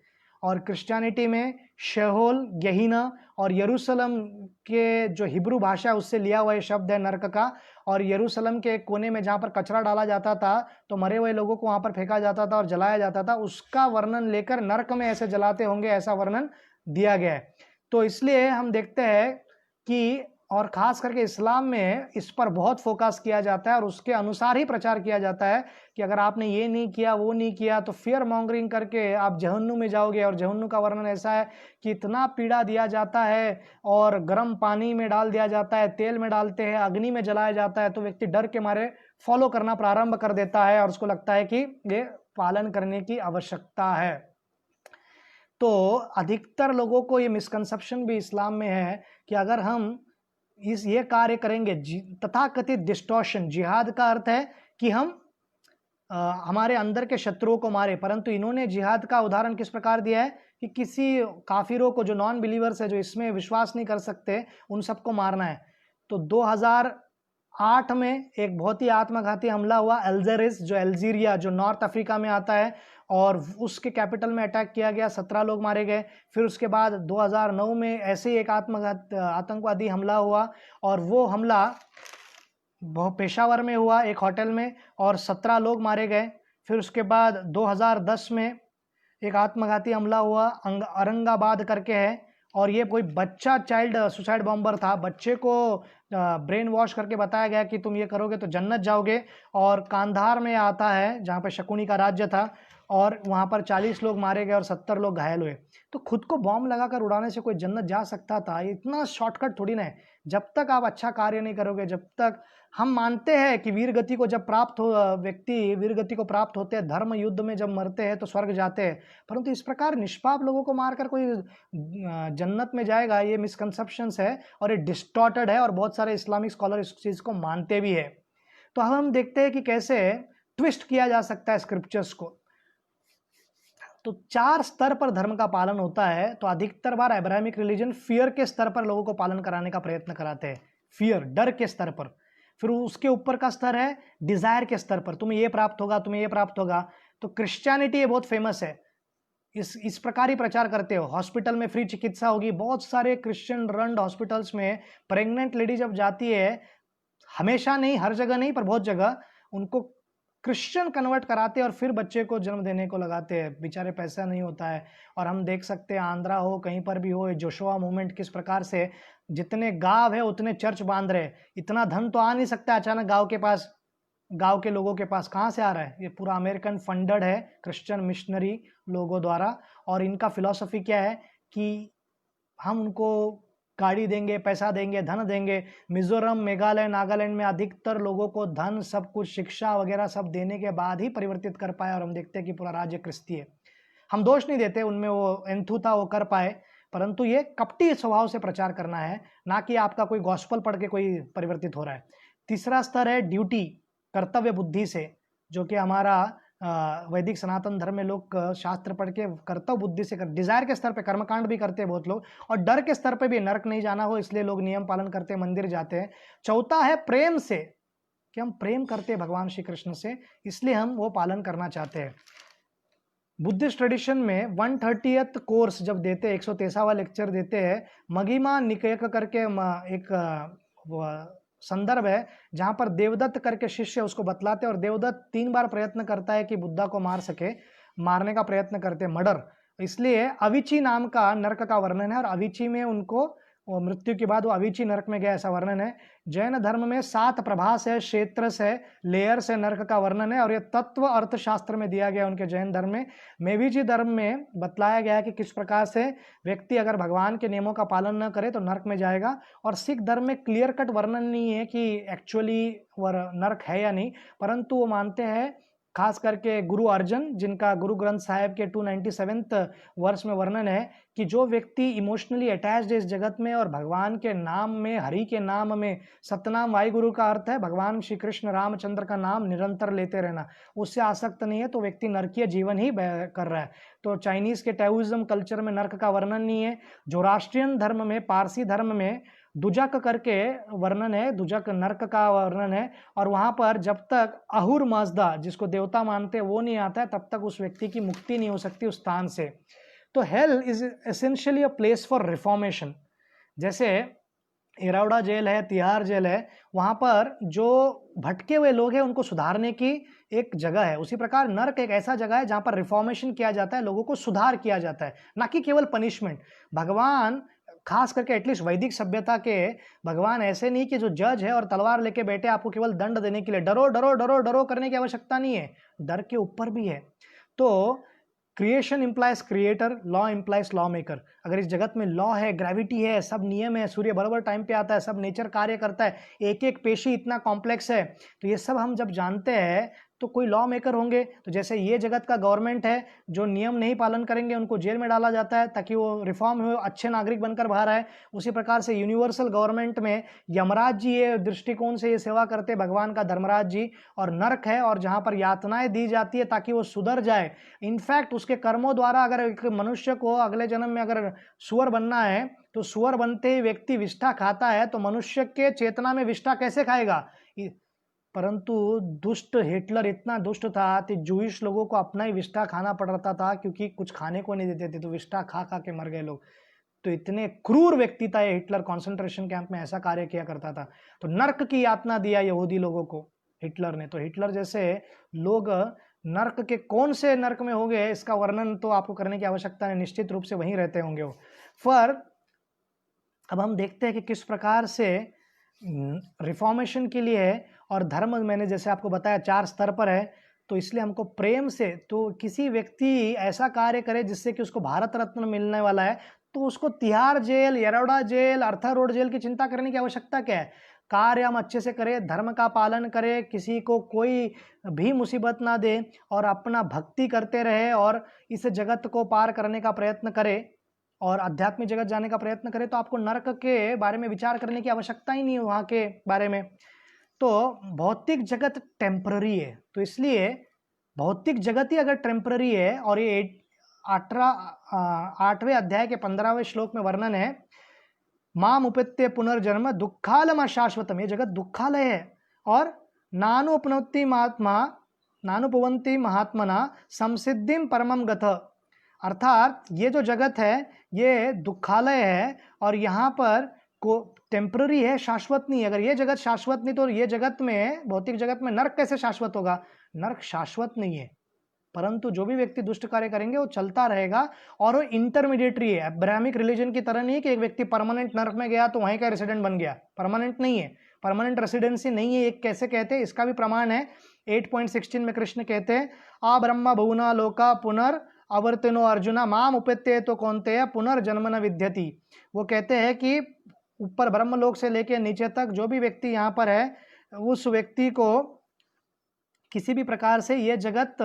और क्रिश्चियनिटी में शेहोल, गेहिना और यरूशलेम के जो हिब्रू भाषा उससे लिया हुआ ये शब्द है नर्क का। और यरूशलेम के एक कोने में जहाँ पर कचरा डाला जाता था तो मरे हुए लोगों को वहाँ पर फेंका जाता था और जलाया जाता था, उसका वर्णन लेकर नर्क में ऐसे जलाते होंगे ऐसा वर्णन दिया गया है। तो इसलिए हम देखते हैं कि, और खास करके इस्लाम में इस पर बहुत फोकस किया जाता है और उसके अनुसार ही प्रचार किया जाता है कि अगर आपने ये नहीं किया वो नहीं किया तो फियर मॉन्गरिंग करके आप जहन्नुम में जाओगे। और जहन्नुम का वर्णन ऐसा है कि इतना पीड़ा दिया जाता है और गर्म पानी में डाल दिया जाता है, तेल में डालते हैं, अग्नि में जलाया जाता है, तो व्यक्ति डर के मारे फॉलो करना प्रारंभ कर देता है और उसको लगता है कि ये पालन करने की आवश्यकता है। तो अधिकतर लोगों को ये मिसकंसेप्शन भी इस्लाम में है कि अगर हम ये कार्य करेंगे, तथाकथित डिस्टॉर्शन, जिहाद का अर्थ है कि हम हमारे अंदर के शत्रुओं को मारे। परंतु इन्होंने जिहाद का उदाहरण किस प्रकार दिया है कि किसी काफिरों को, जो नॉन बिलीवर्स है, जो इसमें विश्वास नहीं कर सकते, उन सबको मारना है। तो 2008 में एक बहुत ही आत्मघाती हमला हुआ अल्जेरिस, जो अल्जीरिया, जो नॉर्थ अफ्रीका में आता है, और उसके कैपिटल में अटैक किया गया, 17 लोग मारे गए। फिर उसके बाद 2009 में ऐसे ही एक आतंकवादी हमला हुआ, और वो हमला पेशावर में हुआ एक होटल में, और 17 लोग मारे गए। फिर उसके बाद 2010 में एक आत्मघाती हमला हुआ औरंगाबाद करके है, और ये कोई बच्चा चाइल्ड सुसाइड बॉम्बर था। बच्चे को ब्रेन वॉश करके बताया गया कि तुम ये करोगे तो जन्नत जाओगे। और कांधार में आता है जहाँ पर शकुनी का राज्य था, और वहाँ पर 40 लोग मारे गए और 70 लोग घायल हुए। तो खुद को बॉम्ब लगाकर उड़ाने से कोई जन्नत जा सकता था? इतना शॉर्टकट थोड़ी ना है। जब तक आप अच्छा कार्य नहीं करोगे, जब तक, हम मानते हैं कि वीर गति को जब प्राप्त हो, व्यक्ति वीर गति को प्राप्त होते हैं, धर्म युद्ध में जब मरते हैं तो स्वर्ग जाते हैं, परंतु इस प्रकार निष्पाप लोगों को मारकर कोई जन्नत में जाएगा, ये मिसकंसेप्शंस है और ये डिस्टॉर्टेड है, और बहुत सारे इस्लामिक स्कॉलर इस चीज को मानते भी है। तो हम देखते हैं कि कैसे ट्विस्ट किया जा सकता है स्क्रिप्चर्स को। तो 4 स्तर पर धर्म का पालन होता है। तो अधिकतर बार अब्राहमिक रिलीजन फियर के स्तर पर लोगों को पालन कराने का प्रयत्न कराते हैं, फियर, डर के स्तर पर। फिर उसके ऊपर का स्तर है डिजायर के स्तर पर, तुम्हें ये प्राप्त होगा, तुम्हें ये प्राप्त होगा। तो क्रिश्चियनिटी ये बहुत फेमस है, इस प्रकार ही प्रचार करते हो। हॉस्पिटल में फ्री चिकित्सा होगी, बहुत सारे क्रिश्चियन रन हॉस्पिटल्स में प्रेग्नेंट लेडी जब जाती है, हमेशा नहीं, हर जगह नहीं, पर बहुत जगह, उनको क्रिश्चियन कन्वर्ट कराते हैं और फिर बच्चे को जन्म देने को लगाते हैं। बेचारे पैसा नहीं होता है। और हम देख सकते हैं आंध्रा हो, कहीं पर भी हो, जोशुआ मूवमेंट किस प्रकार से जितने गांव है उतने चर्च बांध रहे। इतना धन तो आ नहीं सकता अचानक गांव के पास, गांव के लोगों के पास कहाँ से आ रहा है? ये पूरा अमेरिकन फंडेड है क्रिश्चियन मिशनरी लोगों द्वारा। और इनका फिलॉसफी क्या है कि हम उनको गाड़ी देंगे, पैसा देंगे, धन देंगे। मिजोरम, मेघालय, नागालैंड में अधिकतर लोगों को धन, सब कुछ, शिक्षा वगैरह सब देने के बाद ही परिवर्तित कर पाए, और हम देखते हैं कि पूरा राज्य क्रिस्ती है। हम दोष नहीं देते, उनमें वो एंथू था, वो कर पाए, परंतु ये कपटी स्वभाव से प्रचार करना है, ना कि आपका कोई गॉस्पल पढ़ के कोई परिवर्तित हो रहा है। तीसरा स्तर है ड्यूटी, कर्तव्य बुद्धि से, जो कि हमारा वैदिक सनातन धर्म में लोग शास्त्र पढ़ के कर्तव्य बुद्धि से डिजायर के स्तर पे कर्मकांड भी करते हैं बहुत लोग, और डर के स्तर पे भी, नरक नहीं जाना हो इसलिए लोग नियम पालन करते हैं, मंदिर जाते हैं। चौथा है प्रेम से, कि हम प्रेम करते हैं भगवान श्री कृष्ण से, इसलिए हम वो पालन करना चाहते हैं। बुद्धिस्ट ट्रेडिशन में 130th कोर्स जब देते हैं, 123वां लेक्चर देते हैं, महिमा निकयक करके एक संदर्भ है जहां पर देवदत्त करके शिष्य उसको बतलाते हैं, और देवदत्त 3 बार प्रयत्न करता है कि बुद्धा को मार सके, मारने का प्रयत्न करते हैं, मर्डर। इसलिए अविची नाम का नरक का वर्णन है, और अविची में उनको मृत्यु के बाद वो अविची नरक में गया, ऐसा वर्णन है। जैन धर्म में 7 प्रभास है, क्षेत्रस है, लेयर्स है, नरक का वर्णन है, और ये तत्व अर्थशास्त्र में दिया गया उनके जैन धर्म में। मेवीजी धर्म में बतलाया गया है कि किस प्रकार से व्यक्ति अगर भगवान के नियमों का पालन न करे तो नरक में जाएगा। और सिख धर्म में क्लियर कट वर्णन नहीं है कि एक्चुअली नरक है या नहीं, परंतु वो मानते हैं, खास करके गुरु अर्जन, जिनका गुरु ग्रंथ साहिब के 297 वर्ष में वर्णन है कि जो व्यक्ति इमोशनली अटैच्ड है इस जगत में, और भगवान के नाम में, हरि के नाम में, सतनाम वाहिगुरु का अर्थ है भगवान श्री कृष्ण रामचंद्र का नाम निरंतर लेते रहना, उससे आसक्त नहीं है तो व्यक्ति नरकीय जीवन ही कर रहा है। तो चाइनीज के टैओइज्म कल्चर में नरक का वर्णन नहीं है। जोराष्ट्रियन धर्म में, पारसी धर्म में दुजक करके वर्णन है, दुजक नरक का वर्णन है, और वहां पर जब तक अहुर मजदा, जिसको देवता मानते हैं, वो नहीं आता है, तब तक उस व्यक्ति की मुक्ति नहीं हो सकती उस स्थान से। तो hell is essentially a place for reformation. जैसे इरौड़ा जेल है, तिहाड़ जेल है, वहां पर जो भटके हुए लोग हैं उनको सुधारने की एक जगह है, उसी प्रकार नरक एक ऐसा जगह है जहां पर रिफॉर्मेशन किया जाता है, लोगों को सुधार किया जाता है, ना कि केवल पनिशमेंट। भगवान खास करके एटलीस्ट वैदिक सभ्यता के भगवान ऐसे नहीं कि जो जज है और तलवार लेके बैठे आपको केवल दंड देने के लिए, डरो डरो डरो डरो करने की आवश्यकता नहीं है, डर के ऊपर भी है। तो creation implies creator, law implies law maker. अगर इस जगत में लॉ है, ग्रेविटी है, सब नियम है, सूर्य बराबर टाइम पे आता है, सब नेचर कार्य करता है, एक एक पेशी इतना कॉम्प्लेक्स है, तो ये सब हम जब जानते हैं तो कोई लॉ मेकर होंगे। तो जैसे ये जगत का गवर्नमेंट है, जो नियम नहीं पालन करेंगे उनको जेल में डाला जाता है ताकि वो रिफॉर्म हो, अच्छे नागरिक बनकर बाहर आए। उसी प्रकार से यूनिवर्सल गवर्नमेंट में यमराज जी ये दृष्टिकोण से ये सेवा करते भगवान का धर्मराज जी, और नरक है, और जहाँ पर यातनाएं दी जाती है ताकि वो सुधर जाए। इनफैक्ट उसके कर्मों द्वारा अगर एक मनुष्य को अगले जन्म में अगर सुअर बनना है तो सुअर बनते ही व्यक्ति विष्ठा खाता है, तो मनुष्य के चेतना में विष्ठा कैसे खाएगा? परंतु दुष्ट हिटलर इतना दुष्ट था कि जूइश लोगों को अपना ही विष्ठा खाना पड़ रहा था, क्योंकि कुछ खाने को नहीं देते थे, तो विष्ठा खा खा के मर गए लोग। तो इतने क्रूर व्यक्ति था ये हिटलर, कॉन्सेंट्रेशन कैंप में ऐसा कार्य किया करता था। तो नर्क की यातना दिया यहूदी लोगों को हिटलर ने। तो हिटलर जैसे लोग नर्क के कौन से नर्क में होंगे इसका वर्णन तो आपको करने की आवश्यकता नहीं, निश्चित रूप से वहीं रहते होंगे वो। फिर अब हम देखते हैं कि किस प्रकार से रिफॉर्मेशन के लिए, और धर्म मैंने जैसे आपको बताया 4 स्तर पर है, तो इसलिए हमको प्रेम से, तो किसी व्यक्ति ऐसा कार्य करे जिससे कि उसको भारत रत्न मिलने वाला है, तो उसको तिहाड़ जेल, यरौड़ा जेल, अर्थर रोड जेल की चिंता करने की आवश्यकता क्या है? कार्य हम अच्छे से करें, धर्म का पालन करें, किसी को कोई भी मुसीबत ना दे, और अपना भक्ति करते रहे, और इस जगत को पार करने का प्रयत्न करें, और आध्यात्मिक जगत जाने का प्रयत्न करें, तो आपको नरक के बारे में विचार करने की आवश्यकता ही नहीं है वहाँ के बारे में। तो भौतिक जगत टेम्पररी है, तो इसलिए भौतिक जगत ही अगर टेम्पररी है, और ये 8वें अध्याय के 15वें श्लोक में वर्णन है, माम उपत्य पुनर्जन्म दुखालम अशाश्वतम, ये जगत दुखालय है, और नानुपनोति महात्मा नानुपवंती महात्मना संसिद्धिम परमम गथ, अर्थात ये जो जगत है ये दुखालय है, और यहाँ पर को टेम्पररी है, शाश्वत नहीं। अगर ये जगत शाश्वत नहीं तो ये जगत में, भौतिक जगत में नरक कैसे शाश्वत होगा? नरक शाश्वत नहीं है, परंतु जो भी व्यक्ति दुष्ट कार्य करेंगे वो चलता रहेगा, और वो इंटरमीडिएटरी है। अब्राहमिक रिलीजन की तरह नहीं है कि एक व्यक्ति परमानेंट नरक में गया तो वहीं का रेसिडेंट बन गया, परमानेंट नहीं है, परमानेंट रेसिडेंसी नहीं है। एक कैसे कहते हैं, इसका भी प्रमाण है 8.16 में कृष्ण कहते हैं, आ ब्रह्म बहुना लोका पुनर अवर्तिनो अर्जुना माम उपेत्य तो कौनते पुनर्जन्म न विद्यति। वो कहते हैं कि ऊपर ब्रह्मलोक से लेके नीचे तक जो भी व्यक्ति यहाँ पर है, उस व्यक्ति को किसी भी प्रकार से ये जगत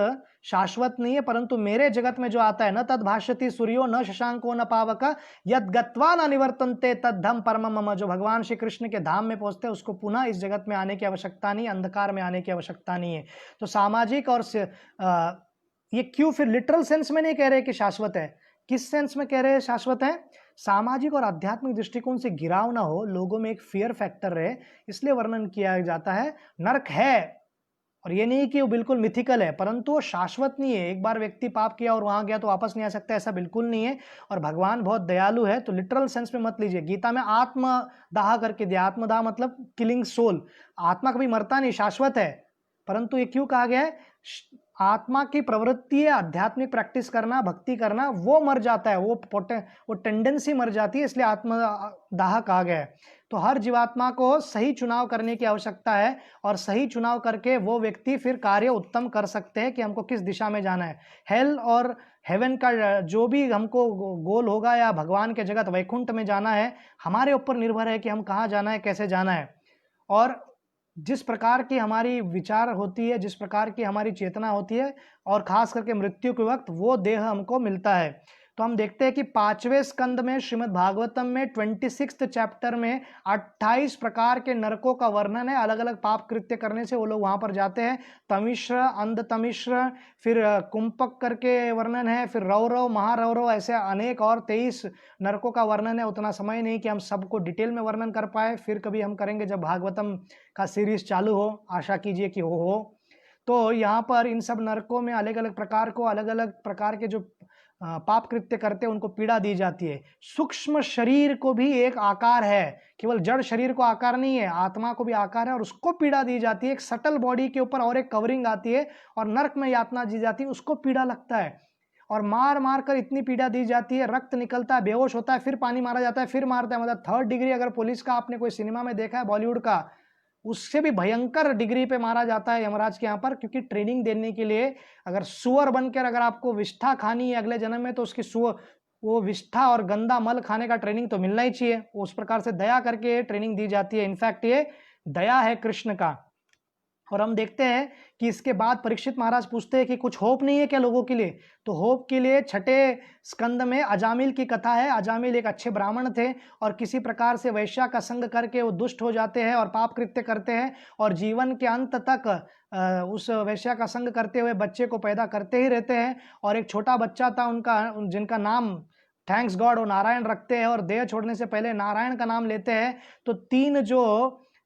शाश्वत नहीं है, परंतु मेरे जगत में जो आता है, न तद भाष्यति सूर्यो न शशांको न पावक यद गत्वा न निवर्तन्ते तद्धम परमम मम। जो भगवान श्री कृष्ण के धाम में पहुंचते हैं उसको पुनः इस जगत में आने की आवश्यकता नहीं, अंधकार में आने की आवश्यकता नहीं है। तो सामाजिक और ये क्यों फिर लिटरल सेंस में नहीं कह रहे कि शाश्वत है, किस सेंस में कह रहे हैं शाश्वत है? सामाजिक और आध्यात्मिक दृष्टिकोण से गिराव ना हो, लोगों में एक फियर फैक्टर रहे, इसलिए वर्णन किया जाता है। नरक है, और ये नहीं कि वो बिल्कुल मिथिकल है, परंतु वो शाश्वत नहीं है। एक बार व्यक्ति पाप किया और वहां गया तो वापस नहीं आ सकता, ऐसा बिल्कुल नहीं है। और भगवान बहुत दयालु है, तो लिटरल सेंस में मत लीजिए। गीता में आत्मदाह करके दिया, आत्मदाह मतलब किलिंग सोल। आत्मा कभी मरता नहीं, शाश्वत है। परंतु ये क्यों कहा गया है? आत्मा की प्रवृत्ति है आध्यात्मिक प्रैक्टिस करना, भक्ति करना, वो मर जाता है, वो टेंडेंसी मर जाती है, इसलिए आत्मदाह कहा गया है। तो हर जीवात्मा को सही चुनाव करने की आवश्यकता है, और सही चुनाव करके वो व्यक्ति फिर कार्य उत्तम कर सकते हैं कि हमको किस दिशा में जाना है। हेल और हेवन का जो भी हमको गोल होगा, या भगवान के जगत वैकुंठ में जाना है, हमारे ऊपर निर्भर है कि हम कहाँ जाना है, कैसे जाना है। और जिस प्रकार की हमारी विचार होती है, जिस प्रकार की हमारी चेतना होती है, और खास करके मृत्यु के वक्त वो देह हमको मिलता है। तो हम देखते हैं कि 5वें स्कंद में श्रीमद् भागवतम में 26th चैप्टर में 28 प्रकार के नरकों का वर्णन है। अलग अलग पाप कृत्य करने से वो लोग वहां पर जाते हैं। तमिश्र, अंधतमिश्र, फिर कुंपक करके वर्णन है, फिर रौरव, महारौरव, ऐसे अनेक और 23 नरकों का वर्णन है। उतना समय नहीं कि हम सबको डिटेल में वर्णन कर पाए, फिर कभी हम करेंगे जब भागवतम का सीरीज चालू हो, आशा कीजिए कि हो। तो यहाँ पर इन सब नरकों में अलग अलग प्रकार को, अलग अलग प्रकार के जो पाप कृत्य करते हैं उनको पीड़ा दी जाती है। सूक्ष्म शरीर को भी एक आकार है, केवल जड़ शरीर को आकार नहीं है, आत्मा को भी आकार है, और उसको पीड़ा दी जाती है। एक सटल बॉडी के ऊपर और एक कवरिंग आती है, और नरक में यातना दी जाती है, उसको पीड़ा लगता है। और मार मार कर इतनी पीड़ा दी जाती है, रक्त निकलता है, बेहोश होता है, फिर पानी मारा जाता है, फिर मारता है। मतलब 3rd डिग्री अगर पुलिस का आपने कोई सिनेमा में देखा है बॉलीवुड का, उससे भी भयंकर डिग्री पे मारा जाता है यमराज के यहाँ पर। क्योंकि ट्रेनिंग देने के लिए, अगर सुअर बनकर अगर आपको विष्ठा खानी है अगले जन्म में, तो उसकी वो विष्ठा और गंदा मल खाने का ट्रेनिंग तो मिलना ही चाहिए। उस प्रकार से दया करके ट्रेनिंग दी जाती है। इनफैक्ट ये दया है कृष्ण का। और हम देखते हैं कि इसके बाद परीक्षित महाराज पूछते हैं कि कुछ होप नहीं है क्या लोगों के लिए? तो होप के लिए 6ठे स्कंद में अजामिल की कथा है। अजामिल एक अच्छे ब्राह्मण थे, और किसी प्रकार से वैश्या का संग करके वो दुष्ट हो जाते हैं और पाप कृत्य करते हैं, और जीवन के अंत तक उस वैश्या का संग करते हुए बच्चे को पैदा करते ही रहते हैं। और एक छोटा बच्चा था उनका, जिनका नाम थैंक्स गॉड वो नारायण रखते हैं, और देह छोड़ने से पहले नारायण का नाम लेते हैं। तो 3 जो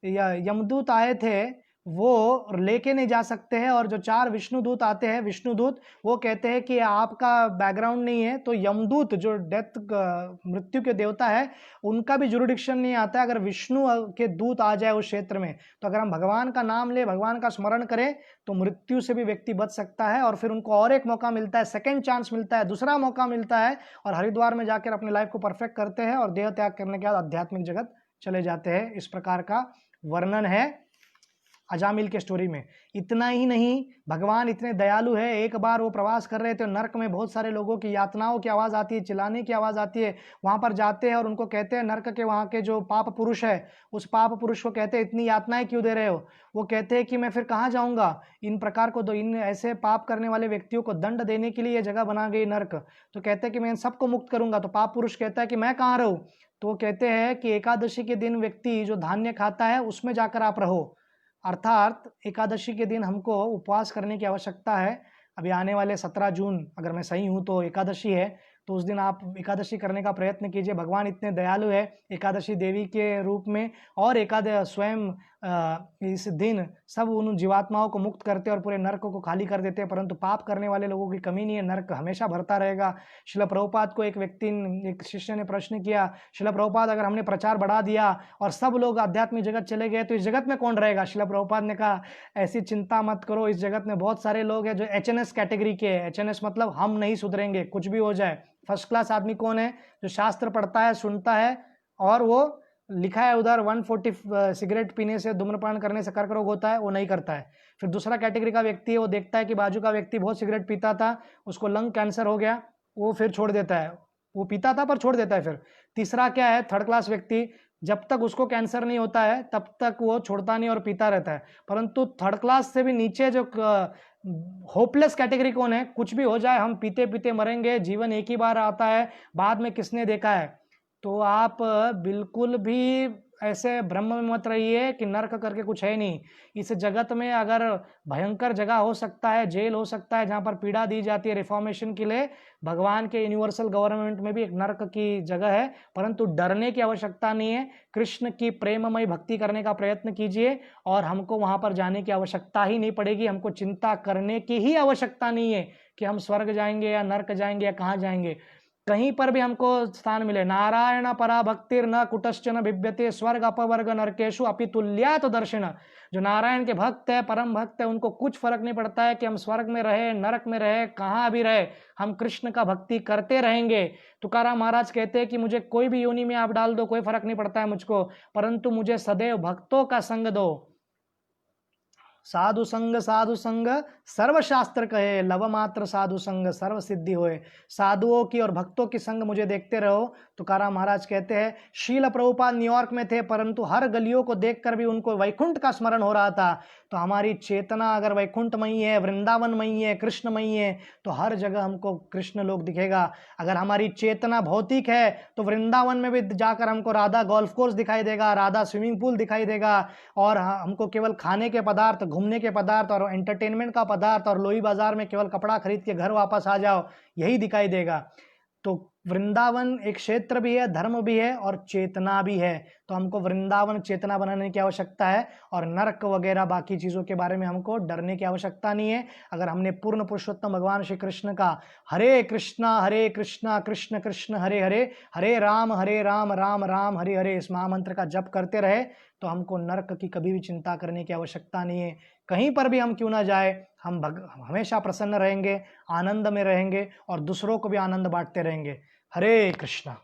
यमदूत आए थे वो लेके नहीं जा सकते हैं, और जो 4 विष्णुदूत आते हैं, विष्णुदूत, वो कहते हैं कि आपका बैकग्राउंड नहीं है। तो यमदूत जो मृत्यु के देवता है, उनका भी जुरिडिक्शन नहीं आता है अगर विष्णु के दूत आ जाए उस क्षेत्र में। तो अगर हम भगवान का नाम ले, भगवान का स्मरण करें, तो मृत्यु से भी व्यक्ति बच सकता है, और फिर उनको और एक मौका मिलता है, सेकेंड चांस मिलता है, दूसरा मौका मिलता है, और हरिद्वार में जाकर अपनी लाइफ को परफेक्ट करते हैं, और देह त्याग करने के बाद आध्यात्मिक जगत चले जाते हैं। इस प्रकार का वर्णन है अजामिल के स्टोरी में। इतना ही नहीं, भगवान इतने दयालु है। एक बार वो प्रवास कर रहे थे, नरक में बहुत सारे लोगों की यातनाओं की आवाज़ आती है, चिल्लाने की आवाज़ आती है। वहाँ पर जाते हैं और उनको कहते हैं, नरक के वहाँ के जो पाप पुरुष है, उस पाप पुरुष को कहते हैं इतनी यातनाएं क्यों दे रहे हो? वो कहते हैं कि मैं फिर कहाँ जाऊँगा, इन प्रकार को इन ऐसे पाप करने वाले व्यक्तियों को दंड देने के लिए ये जगह बना गई नरक। तो कहते हैं कि मैं इन सबको मुक्त करूँगा। तो पाप पुरुष कहता है कि मैं कहाँ रहूँ? तो वो कहते हैं कि एकादशी के दिन व्यक्ति जो धान्य खाता है उसमें जाकर आप रहो। अर्थात एकादशी के दिन हमको उपवास करने की आवश्यकता है। अभी आने वाले 17 जून अगर मैं सही हूँ तो एकादशी है, तो उस दिन आप एकादशी करने का प्रयत्न कीजिए। भगवान इतने दयालु है, एकादशी देवी के रूप में, और स्वयं इस दिन सब उन जीवात्माओं को मुक्त करते और पूरे नरक को खाली कर देते हैं। परंतु पाप करने वाले लोगों की कमी नहीं है, नरक हमेशा भरता रहेगा। शिला प्रभुपाद को एक शिष्य ने प्रश्न किया, शिला प्रभुपाद अगर हमने प्रचार बढ़ा दिया और सब लोग आध्यात्मिक जगत चले गए तो इस जगत में कौन रहेगा? शिला प्रभुपाद ने कहा, ऐसी चिंता मत करो, इस जगत में बहुत सारे लोग हैं जो HNS कैटेगरी के हैं। HNS मतलब हम नहीं सुधरेंगे, कुछ भी हो जाए। फर्स्ट क्लास आदमी कौन है? जो शास्त्र पढ़ता है, सुनता है, और वो लिखा है उधर 140 सिगरेट पीने से, धूम्रपान करने से कर्क रोग होता है, वो नहीं करता है। फिर दूसरा कैटेगरी का व्यक्ति है, वो देखता है कि बाजू का व्यक्ति बहुत सिगरेट पीता था, उसको लंग कैंसर हो गया, वो फिर छोड़ देता है। वो पीता था पर छोड़ देता है। फिर तीसरा क्या है? 3rd क्लास व्यक्ति, जब तक उसको कैंसर नहीं होता है तब तक वो छोड़ता नहीं और पीता रहता है। परंतु थर्ड क्लास से भी नीचे जो होपलेस कैटेगरी कौन है, कुछ भी हो जाए हम पीते पीते मरेंगे, जीवन एक ही बार आता है, बाद में किसने देखा है। तो आप बिल्कुल भी ऐसे भ्रम में मत रहिए कि नर्क करके कुछ है नहीं। इस जगत में अगर भयंकर जगह हो सकता है, जेल हो सकता है जहाँ पर पीड़ा दी जाती है रिफॉर्मेशन के लिए, भगवान के यूनिवर्सल गवर्नमेंट में भी एक नर्क की जगह है। परंतु डरने की आवश्यकता नहीं है, कृष्ण की प्रेममय भक्ति करने का प्रयत्न कीजिए और हमको वहाँ पर जाने की आवश्यकता ही नहीं पड़ेगी। हमको चिंता करने की ही आवश्यकता नहीं है कि हम स्वर्ग जाएंगे या नर्क जाएंगे या कहाँ जाएंगे। कहीं पर भी हमको स्थान मिले, नारायण परा भक्तिर न कुटश्चन भिद्यते स्वर्ग अपवर्ग नरकेशु अपि तुल्यात दर्शन। जो नारायण के भक्त है, परम भक्त है, उनको कुछ फर्क नहीं पड़ता है कि हम स्वर्ग में रहे, नरक में रहे, कहाँ भी रहे, हम कृष्ण का भक्ति करते रहेंगे। तुकाराम महाराज कहते हैं कि मुझे कोई भी योनि में आप डाल दो, कोई फर्क नहीं पड़ता है मुझको, परंतु मुझे सदैव भक्तों का संग दो। साधु संग सर्वशास्त्र कहे, लव मात्र साधु संग सर्व सिद्धि होए। साधुओं की और भक्तों की संग मुझे देखते रहो। तुकाराम महाराज कहते हैं शील प्रभुपाद न्यूयॉर्क में थे, परंतु हर गलियों को देखकर भी उनको वैकुंठ का स्मरण हो रहा था। तो हमारी चेतना अगर वैकुंठमयी है, वृंदावनमयी है, कृष्णमयी है, तो हर जगह हमको कृष्ण लोक दिखेगा। अगर हमारी चेतना भौतिक है तो वृंदावन में भी जाकर हमको राधा गोल्फ कोर्स दिखाई देगा, राधा स्विमिंग पूल दिखाई देगा, और हमको केवल खाने के पदार्थ, घूमने के पदार्थ और एंटरटेनमेंट का पदार्थ और लोई बाजार में केवल कपड़ा खरीद के घर वापस आ जाओ, यही दिखाई देगा। तो वृंदावन एक क्षेत्र भी है, धर्म भी है और चेतना भी है। तो हमको वृंदावन चेतना बनाने की आवश्यकता है और नरक वगैरह बाकी चीजों के बारे में हमको डरने की आवश्यकता नहीं है। अगर हमने पूर्ण पुरुषोत्तम भगवान श्री कृष्ण का हरे कृष्णा कृष्ण कृष्ण हरे हरे, हरे राम राम राम हरे हरे इस महामंत्र का जप करते रहे तो हमको नरक की कभी भी चिंता करने की आवश्यकता नहीं है। कहीं पर भी हम क्यों ना जाए, हम हमेशा प्रसन्न रहेंगे, आनंद में रहेंगे और दूसरों को भी आनंद बांटते रहेंगे। हरे कृष्णा।